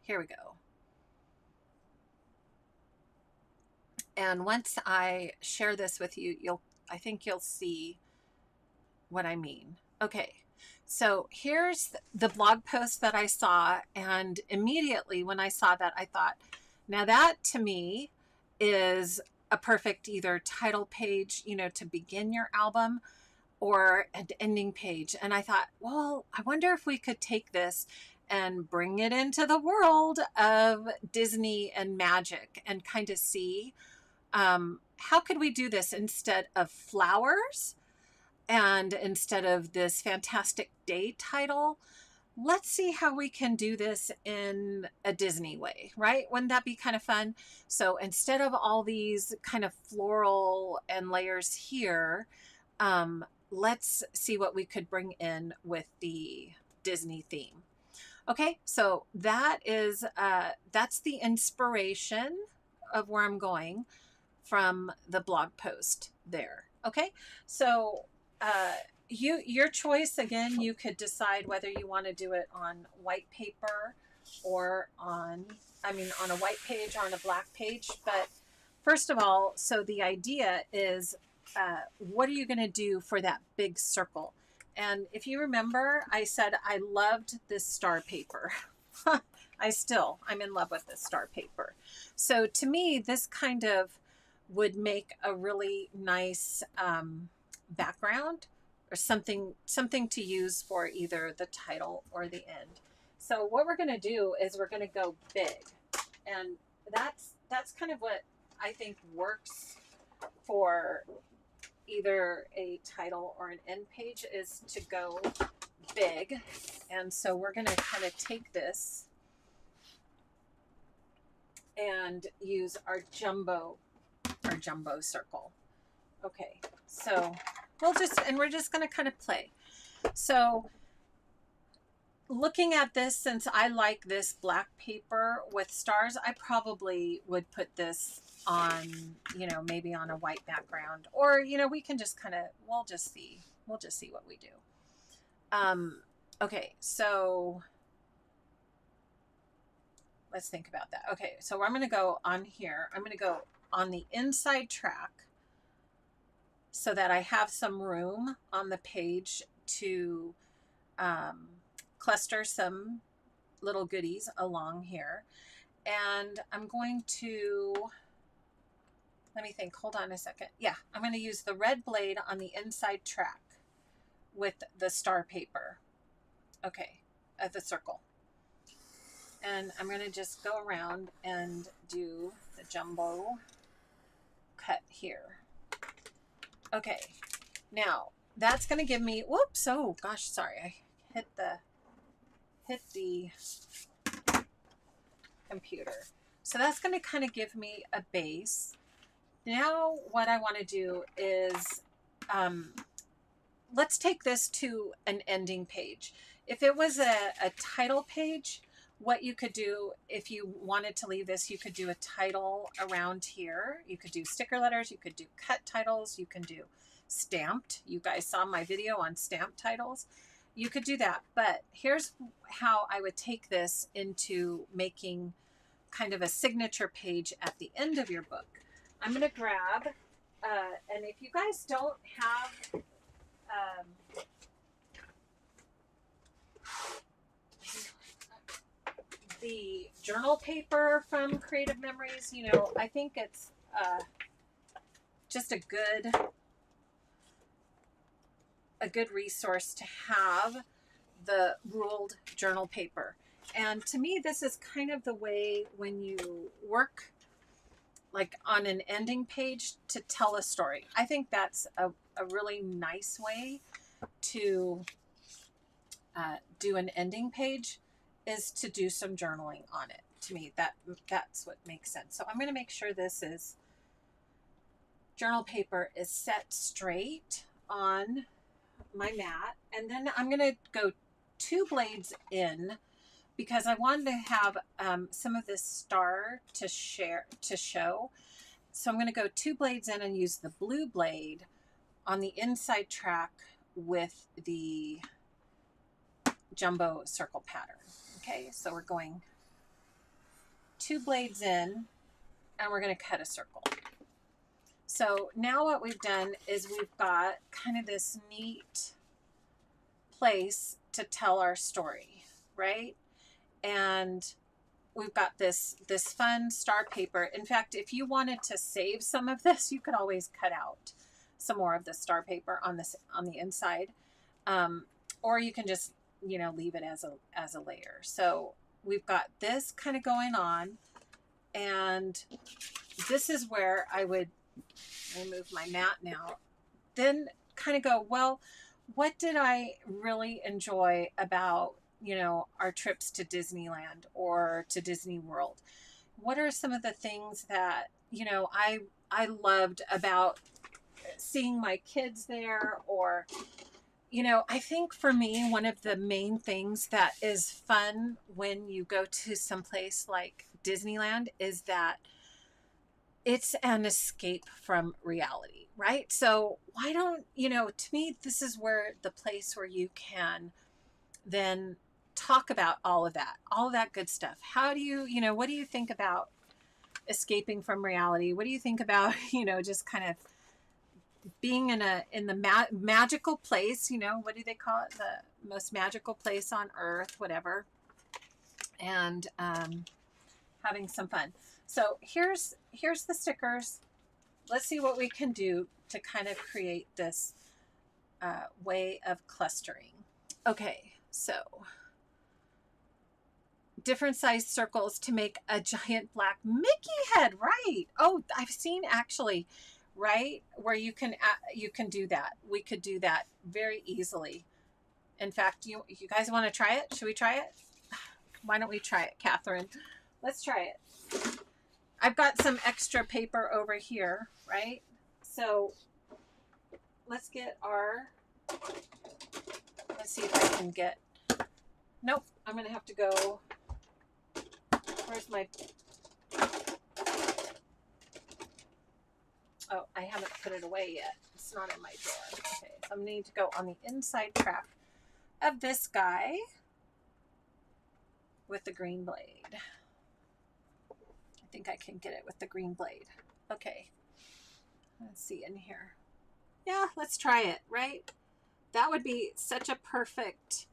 here we go. And once I share this with you, I think you'll see what I mean. Okay, so here's the blog post that I saw, and immediately when I saw that, I thought, now that to me is a perfect either title page, you know, to begin your album, or an ending page. And I thought, well, I wonder if we could take this and bring it into the world of Disney and magic and kind of see how could we do this instead of flowers and instead of this fantastic day title. Let's see how we can do this in a Disney way, right? Wouldn't that be kind of fun? So instead of all these kind of floral and layers here, let's see what we could bring in with the Disney theme. Okay, so that is that's the inspiration of where I'm going from the blog post there. Okay, so your choice again. You could decide whether you want to do it on white paper or on a white page or on a black page. But first of all, so the idea is, what are you going to do for that big circle? And if you remember, I said I loved this star paper. I'm in love with this star paper. So to me, this kind of would make a really nice background or something to use for either the title or the end. So what we're going to do is we're going to go big, and that's kind of what I think works for either a title or an end page, is to go big. And so we're going to kind of take this and use our jumbo circle. Okay, so we're just going to kind of play. So looking at this, since I like this black paper with stars, I probably would put this on, you know, maybe on a white background, or, you know, we can just kind of, we'll just see what we do. Okay, so let's think about that. Okay, so I'm going to go on here. I'm going to go on the inside track so that I have some room on the page to cluster some little goodies along here. And I'm going to, let me think, hold on a second. Yeah, I'm going to use the red blade on the inside track with the star paper. Okay, at the circle. And I'm going to just go around and do the jumbo cut here. Okay, now that's going to give me, whoops, oh gosh, sorry, I hit the computer. So that's going to kind of give me a base. Now what I want to do is, let's take this to an ending page. If it was a title page, what you could do, if you wanted to leave this, you could do a title around here. You could do sticker letters, you could do cut titles, you can do stamped. You guys saw my video on stamped titles. You could do that. But here's how I would take this into making kind of a signature page at the end of your book. I'm going to grab, and if you guys don't have the journal paper from Creative Memories, you know, I think it's just a good resource to have the ruled journal paper. And to me, this is kind of the way when you work like on an ending page to tell a story. I think that's a really nice way to do an ending page, is to do some journaling on it. To me, that's what makes sense. So I'm going to make sure this is journal paper is set straight on my mat, and then I'm going to go 2 blades in, because I wanted to have some of this star to show. So I'm going to go 2 blades in and use the blue blade on the inside track with the jumbo circle pattern. Okay, so we're going 2 blades in, and we're going to cut a circle. So now what we've done is we've got kind of this neat place to tell our story, right? And we've got this fun star paper. In fact, if you wanted to save some of this, you could always cut out some more of the star paper on the inside, or you can just, you know, leave it as a layer. So we've got this kind of going on, and this is where I would remove my mat now. Then kind of go, well, what did I really enjoy about, you know, our trips to Disneyland or to Disney World? What are some of the things that, you know, I loved about seeing my kids there? Or, you know, I think for me, one of the main things that is fun when you go to someplace like Disneyland is that it's an escape from reality, right? So why don't, you know, to me, this is where the place where you can then talk about all of that good stuff. How do you, you know, what do you think about escaping from reality? What do you think about, you know, just kind of being in the magical place, you know, what do they call it? The most magical place on earth, whatever. And having some fun. So here's the stickers. Let's see what we can do to kind of create this way of clustering. Okay, so different size circles to make a giant black Mickey head, right? Oh, I've seen actually, right, where you can do that. We could do that very easily. In fact, you guys want to try it? Should we try it? Why don't we try it, Catherine? Let's try it. I've got some extra paper over here, right? So let's get let's see if I can get, nope, I'm going to have to go, where's my, oh, I haven't put it away yet. It's not in my drawer. Okay, so I'm going to need to go on the inside track of this guy with the green blade. I think I can get it with the green blade. Okay, let's see in here. Yeah, let's try it, right? That would be such a perfect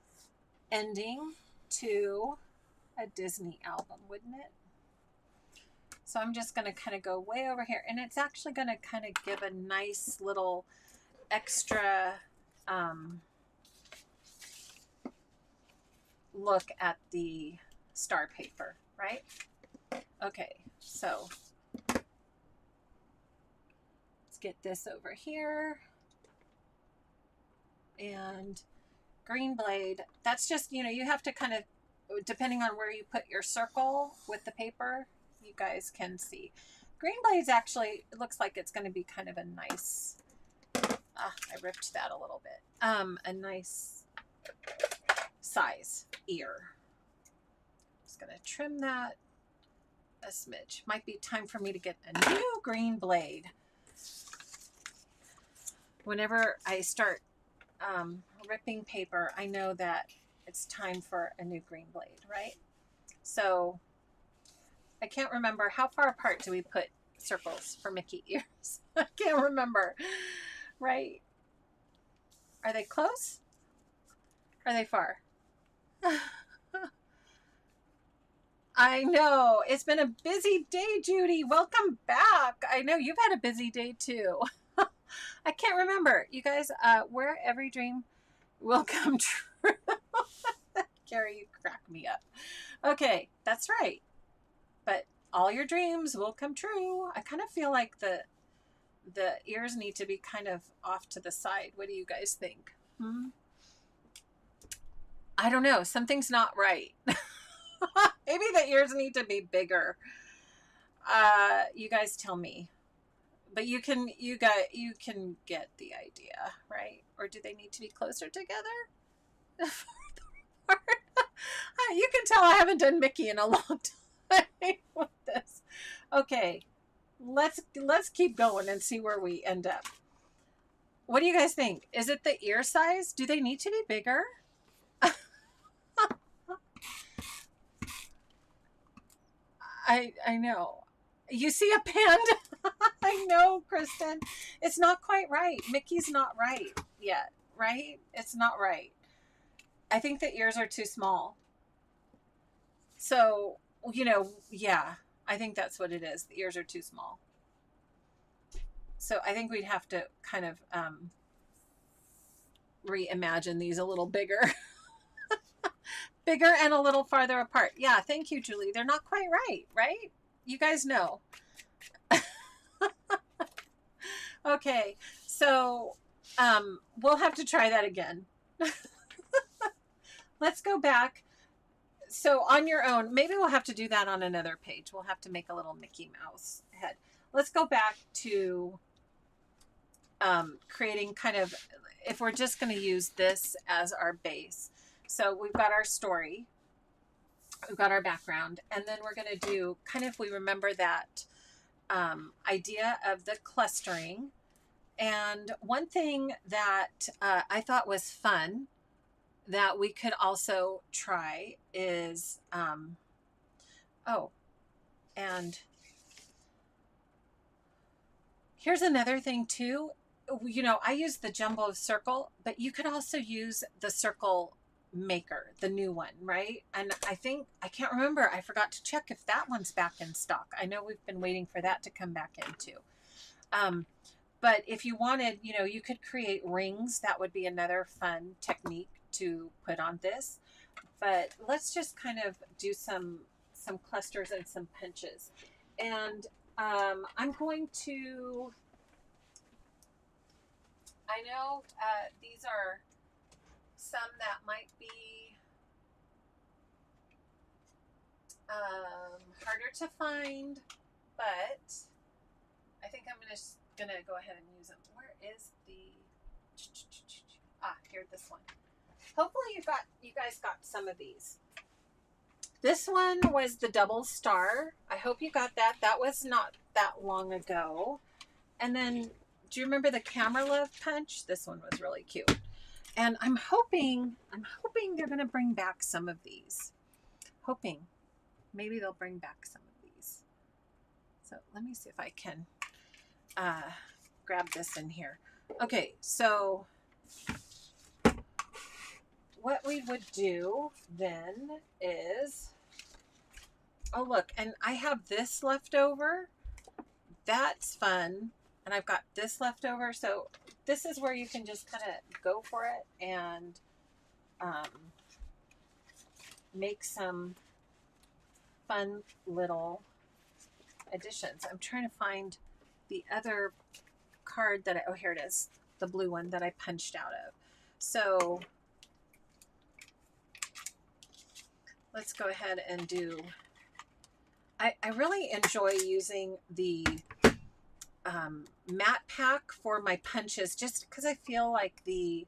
ending to a Disney album, wouldn't it? So I'm just going to kind of go way over here, and it's actually going to kind of give a nice little extra look at the star paper, right? Okay, so let's get this over here. And green blade, that's just, you know, you have to kind of, depending on where you put your circle with the paper, you guys can see. Green blade's actually, it looks like it's going to be kind of a nice, I ripped that a little bit, a nice size ear. Just going to trim that a smidge. Might be time for me to get a new green blade. Whenever I start ripping paper, I know that it's time for a new green blade, right? So I can't remember, how far apart do we put circles for Mickey ears? I can't remember, right? Are they close? Are they far? I know, it's been a busy day, Judy. Welcome back. I know you've had a busy day too. I can't remember. You guys, where every dream will come true. Carrie, you crack me up. Okay, that's right. But all your dreams will come true. I kind of feel like the ears need to be kind of off to the side. What do you guys think? I don't know. Something's not right. Maybe the ears need to be bigger. You guys tell me. But you can get the idea, right? Or do they need to be closer together? You can tell I haven't done Mickey in a long time with this. Okay, let's keep going and see where we end up. What do you guys think? Is it the ear size? Do they need to be bigger? I know. You see a panda? I know, Kristen. It's not quite right. Mickey's not right yet, right? It's not right. I think the ears are too small. So, yeah, I think that's what it is. The ears are too small. So I think we'd have to kind of reimagine these a little bigger. Bigger and a little farther apart. Yeah, thank you, Julie. They're not quite right, right? You guys know. Okay, so we'll have to try that again. Let's go back. So on your own, maybe we'll have to do that on another page. We'll have to make a little Mickey Mouse head. Let's go back to creating kind of, if we're just going to use this as our base. So we've got our story, we've got our background, and then we're going to do kind of, we remember that idea of the clustering. And one thing that I thought was fun that we could also try is, oh, and here's another thing too. I use the jumbo circle, but you could also use the circle maker, the new one, right? And I think, I can't remember, I forgot to check if that one's back in stock. I know we've been waiting for that to come back in too. But if you wanted, you could create rings. That would be another fun technique to put on this. But let's just kind of do some clusters and some punches. And I'm going to, I know these are some that might be harder to find, but I think I'm gonna go ahead and use them. Where is the, here, this one. Hopefully you guys got some of these. This one was the double star. I hope you got that. That was not that long ago. And then, do you remember the Camera Love punch? This one was really cute. And I'm hoping they're going to bring back some of these. Hoping. Maybe they'll bring back some of these. So let me see if I can grab this in here. Okay, so what we would do then is, oh look, and I have this left over. That's fun. And I've got this left over. So this is where you can just kind of go for it and make some fun little additions. I'm trying to find the other card that oh, here it is, the blue one that I punched out of. So let's go ahead and do, I really enjoy using the matte pack for my punches, just because I feel like the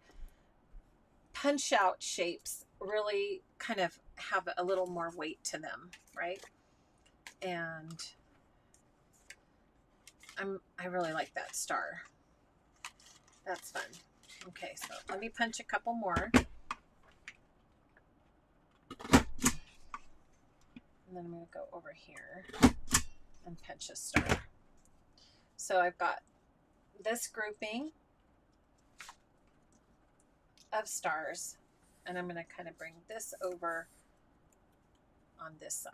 punch out shapes really kind of have a little more weight to them, right? And I really like that star. That's fun. Okay, so let me punch a couple more. And then I'm going to go over here and punch a star. So I've got this grouping of stars, and I'm going to kind of bring this over on this side.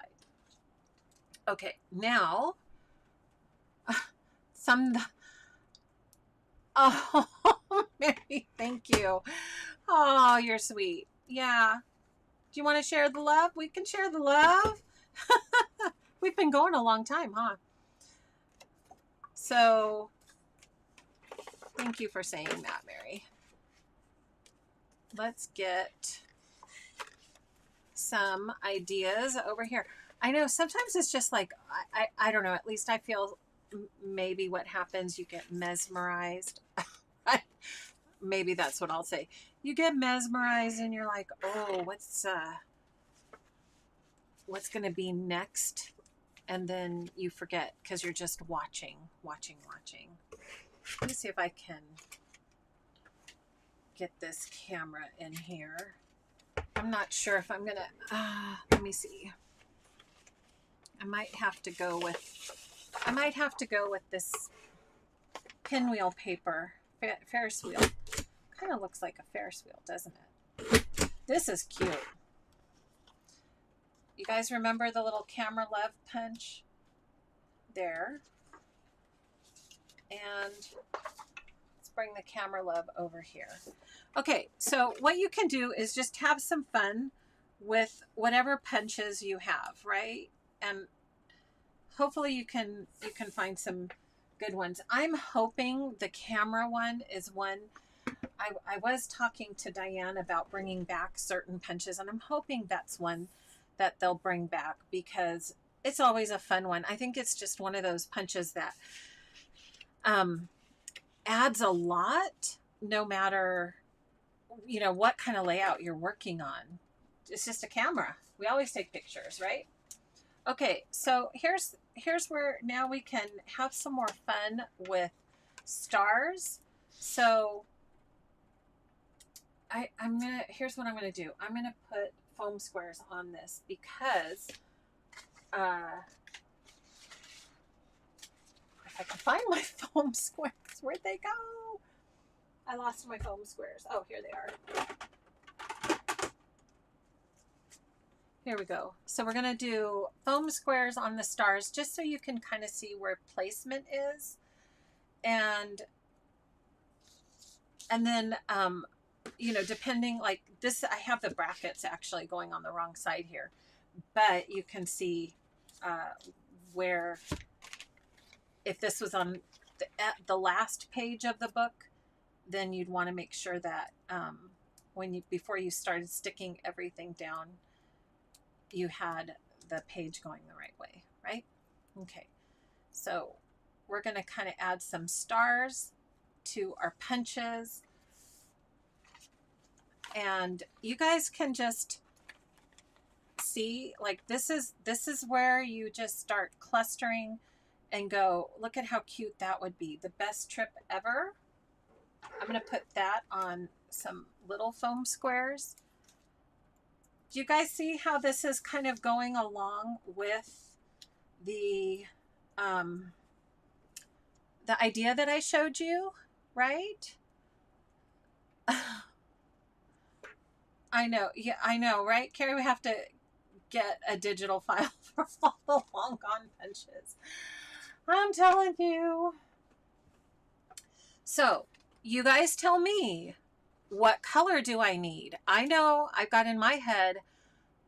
Okay, now oh, Mary, thank you. Oh, you're sweet. Yeah. Do you want to share the love? We can share the love. We've been going a long time, huh? So thank you for saying that, Mary. Let's get some ideas over here. I know sometimes it's just like, I don't know, at least I feel maybe what happens, you get mesmerized. Maybe that's what I'll say. You get mesmerized and you're like, oh, what's going to be next? And then you forget because you're just watching. Let me see if I can get this camera in here. I'm not sure if I'm going to, let me see. I might have to go with this pinwheel paper, Ferris wheel. Kind of looks like a Ferris wheel, doesn't it? This is cute. You guys remember the little camera love punch? There. And let's bring the camera love over here. Okay, so what you can do is just have some fun with whatever punches you have, right? And hopefully you can find some good ones. I'm hoping the camera one is one. I was talking to Diane about bringing back certain punches, and I'm hoping that's one that they'll bring back because it's always a fun one. I think it's just one of those punches that adds a lot, no matter, you know, what kind of layout you're working on. It's just a camera. We always take pictures, right? Okay, so here's where now we can have some more fun with stars. So here's what I'm gonna do. I'm gonna put foam squares on this because if I can find my foam squares, where'd they go? I lost my foam squares. Oh, here they are. Here we go. So we're gonna do foam squares on the stars just so you can kind of see where placement is. And then, you know, depending, like this, I have the brackets actually going on the wrong side here, but you can see where, if this was on the last page of the book, then you'd want to make sure that before you started sticking everything down, you had the page going the right way, right? Okay, so we're going to kind of add some stars to our punches, and you guys can just see, like this is where you just start clustering and go, look at how cute that would be. The best trip ever. I'm going to put that on some little foam squares. Do you guys see how this is kind of going along with the idea that I showed you, right? I know. Yeah, I know, right? Carrie, we have to get a digital file for all the long gone punches. I'm telling you. So you guys tell me, what color do I need? I know I've got in my head,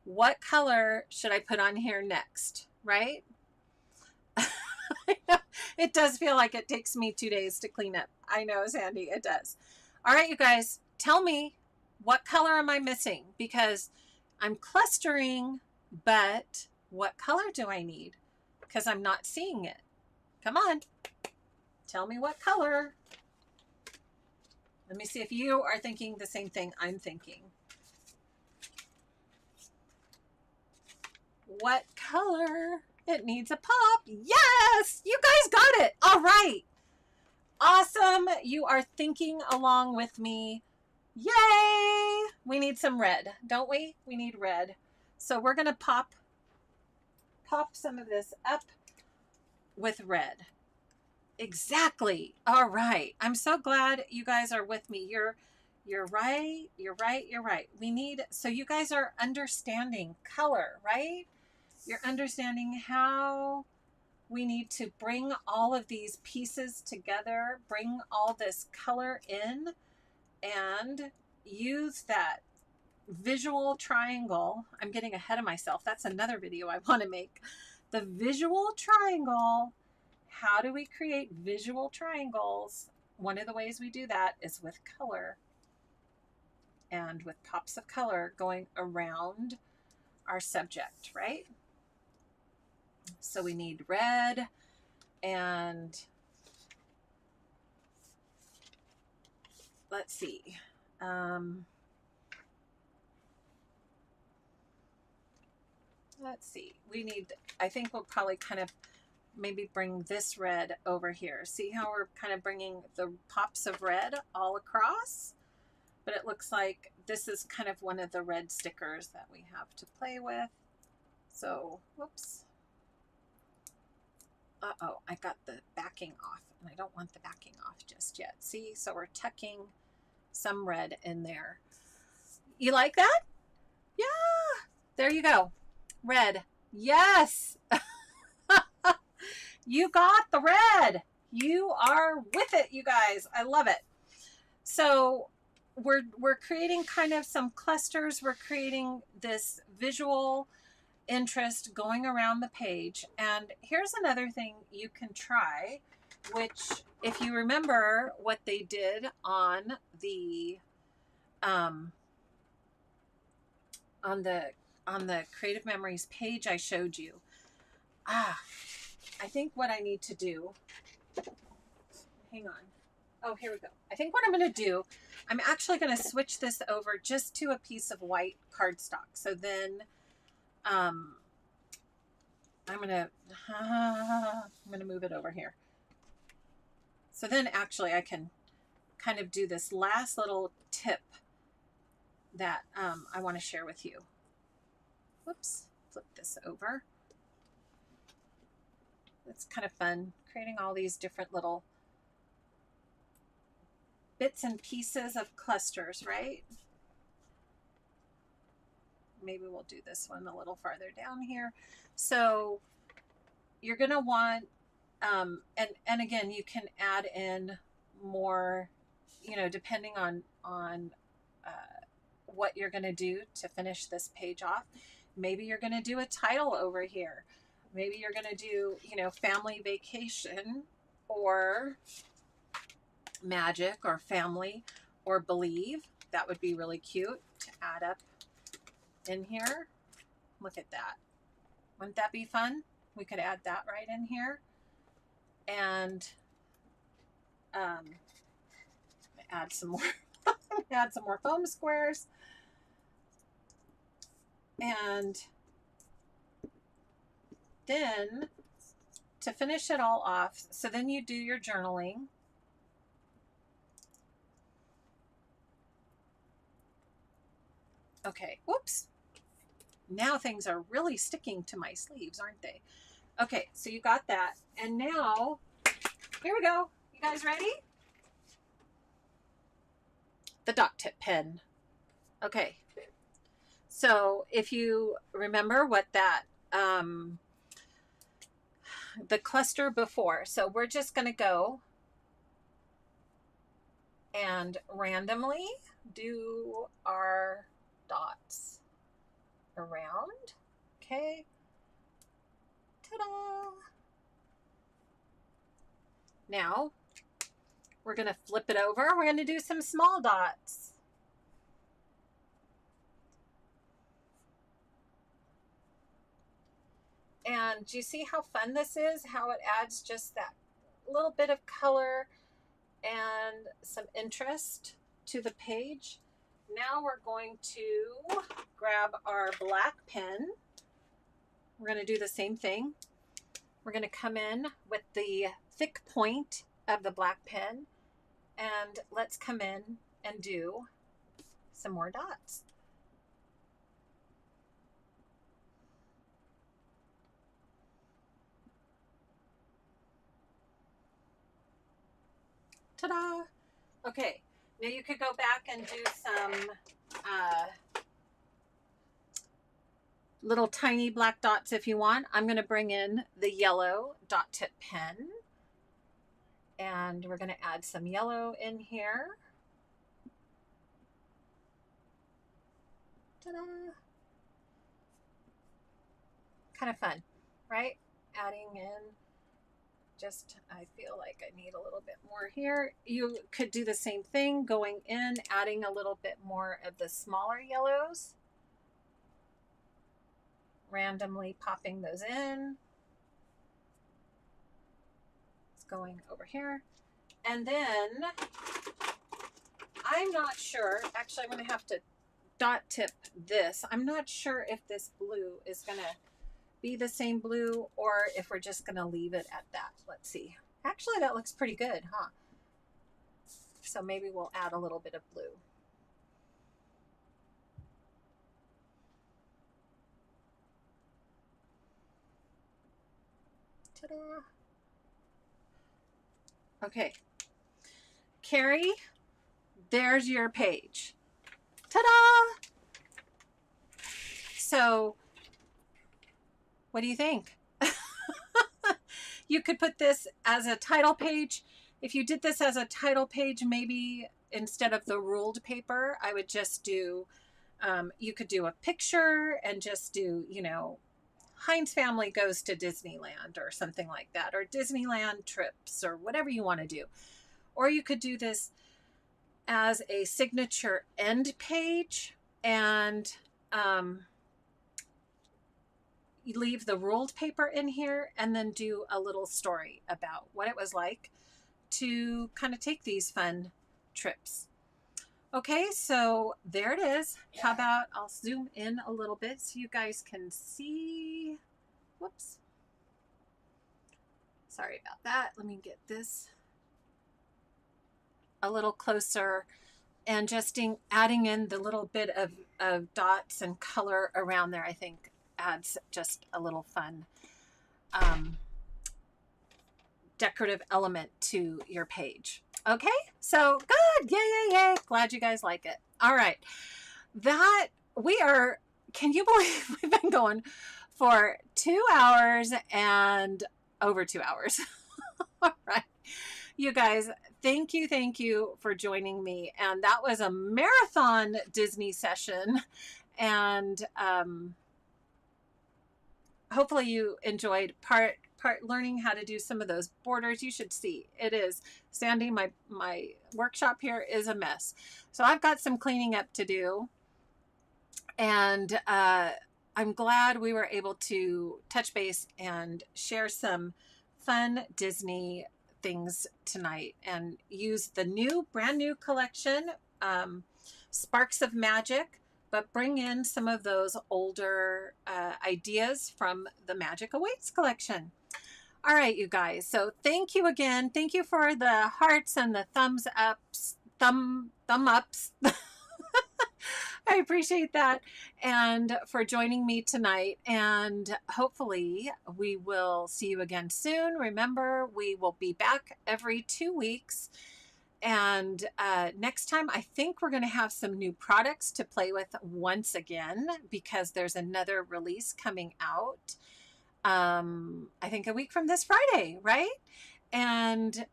what color should I put on here next, right? It does feel like it takes me 2 days to clean up. I know, Sandy, it does. All right, you guys, tell me, what color am I missing? Because I'm clustering, but what color do I need? Because I'm not seeing it. Come on, tell me what color. Let me see if you are thinking the same thing I'm thinking. What color? It needs a pop. Yes, you guys got it. All right. Awesome. You are thinking along with me. Yay. We need some red, don't we? We need red. So we're going to pop some of this up with red. Exactly. All right. I'm so glad you guys are with me. You're right. You're right. You're right. We need, so you guys are understanding color, right? You're understanding how we need to bring all of these pieces together, bring all this color in, and use that visual triangle. I'm getting ahead of myself. That's another video I want to make. The visual triangle. How do we create visual triangles? One of the ways we do that is with color and with pops of color going around our subject, right? So we need red, and let's see. Let's see. We need, I think we'll probably kind of maybe bring this red over here. See how we're kind of bringing the pops of red all across? But it looks like this is kind of one of the red stickers that we have to play with. So, whoops. Uh-oh, I got the backing off, and I don't want the backing off just yet. See, so we're tucking some red in there. You like that? Yeah, there you go. Red. Yes. You got the red. You are with it, you guys. I love it. So we're creating kind of some clusters. We're creating this visual interest going around the page. And here's another thing you can try, which if you remember what they did on the on the Creative Memories page I showed you. I think what I need to do, hang on. Oh, here we go. I think what I'm going to do, I'm actually going to switch this over just to a piece of white cardstock. So then I'm going to move it over here. So then actually I can kind of do this last little tip that I want to share with you. Whoops, flip this over. It's kind of fun creating all these different little bits and pieces of clusters, right? Maybe we'll do this one a little farther down here. So you're going to want, and again, you can add in more, you know, depending on what you're going to do to finish this page off. Maybe you're going to do a title over here. Maybe you're going to do, you know, family vacation or magic or family or believe. That would be really cute to add up in here. Look at that. Wouldn't that be fun? We could add that right in here. And add some more add some more foam squares. And then to finish it all off, so then you do your journaling. Okay, whoops. Now things are really sticking to my sleeves, aren't they? Okay, so you got that. And now, here we go. You guys ready? The dot tip pen. Okay. So if you remember what that, the cluster before, so we're just going to go and randomly do our dots around. Okay. Ta-da! Now we're going to flip it over. We're going to do some small dots. And do you see how fun this is? How it adds just that little bit of color and some interest to the page. Now we're going to grab our black pen. We're going to do the same thing. We're going to come in with the thick point of the black pen, and let's come in and do some more dots. Ta-da! Okay, now you could go back and do some little tiny black dots if you want. I'm going to bring in the yellow dot tip pen, and we're going to add some yellow in here. Ta-da! Kind of fun, right? Adding in just, I feel like I need a little bit more here. You could do the same thing, going in, adding a little bit more of the smaller yellows, randomly popping those in. It's going over here. And then I'm not sure, actually I'm going to have to dot tip this. I'm not sure if this blue is going to be the same blue or if we're just going to leave it at that. Let's see. Actually, that looks pretty good, huh? So maybe we'll add a little bit of blue. Ta-da! Okay, Carrie, there's your page. Ta-da! So, what do you think? You could put this as a title page. If you did this as a title page, maybe instead of the ruled paper, I would just do, you could do a picture and just do, you know, Heinz family goes to Disneyland or something like that, or Disneyland trips or whatever you want to do. Or you could do this as a signature end page and you leave the ruled paper in here and then do a little story about what it was like to kind of take these fun trips. Okay, so there it is. How about I'll zoom in a little bit so you guys can see. Whoops. Sorry about that. Let me get this a little closer and just adding in the little bit of dots and color around there, I think adds just a little fun decorative element to your page. Okay, so good. Yay, yay, yay. Glad you guys like it. All right. That we are, can you believe we've been going for 2 hours and over 2 hours? All right. You guys, thank you for joining me. And that was a marathon Disney session. And hopefully you enjoyed part learning how to do some of those borders. You should see it is Sandy, my workshop here is a mess. So I've got some cleaning up to do. And I'm glad we were able to touch base and share some fun Disney things tonight and use the brand new collection, Sparks of Magic, but bring in some of those older ideas from the Magic Awaits collection. All right, you guys. So thank you again. Thank you for the hearts and the thumbs ups, thumb ups. I appreciate that, and for joining me tonight. And hopefully we will see you again soon. Remember, we will be back every 2 weeks. And next time, I think we're going to have some new products to play with once again, because there's another release coming out. I think a week from this Friday, right? And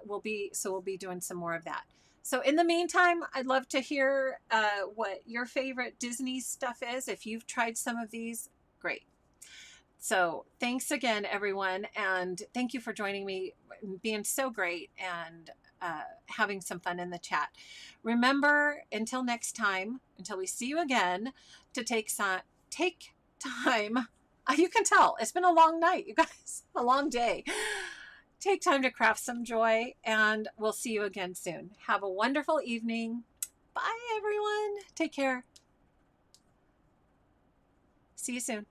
we'll be doing some more of that. So in the meantime, I'd love to hear what your favorite Disney stuff is. If you've tried some of these, great. So thanks again, everyone. And thank you for joining me, being so great and having some fun in the chat. Remember, until next time, until we see you again, to take time. You can tell it's been a long night, you guys, a long day. Take time to craft some joy, and we'll see you again soon. Have a wonderful evening. Bye, everyone. Take care. See you soon.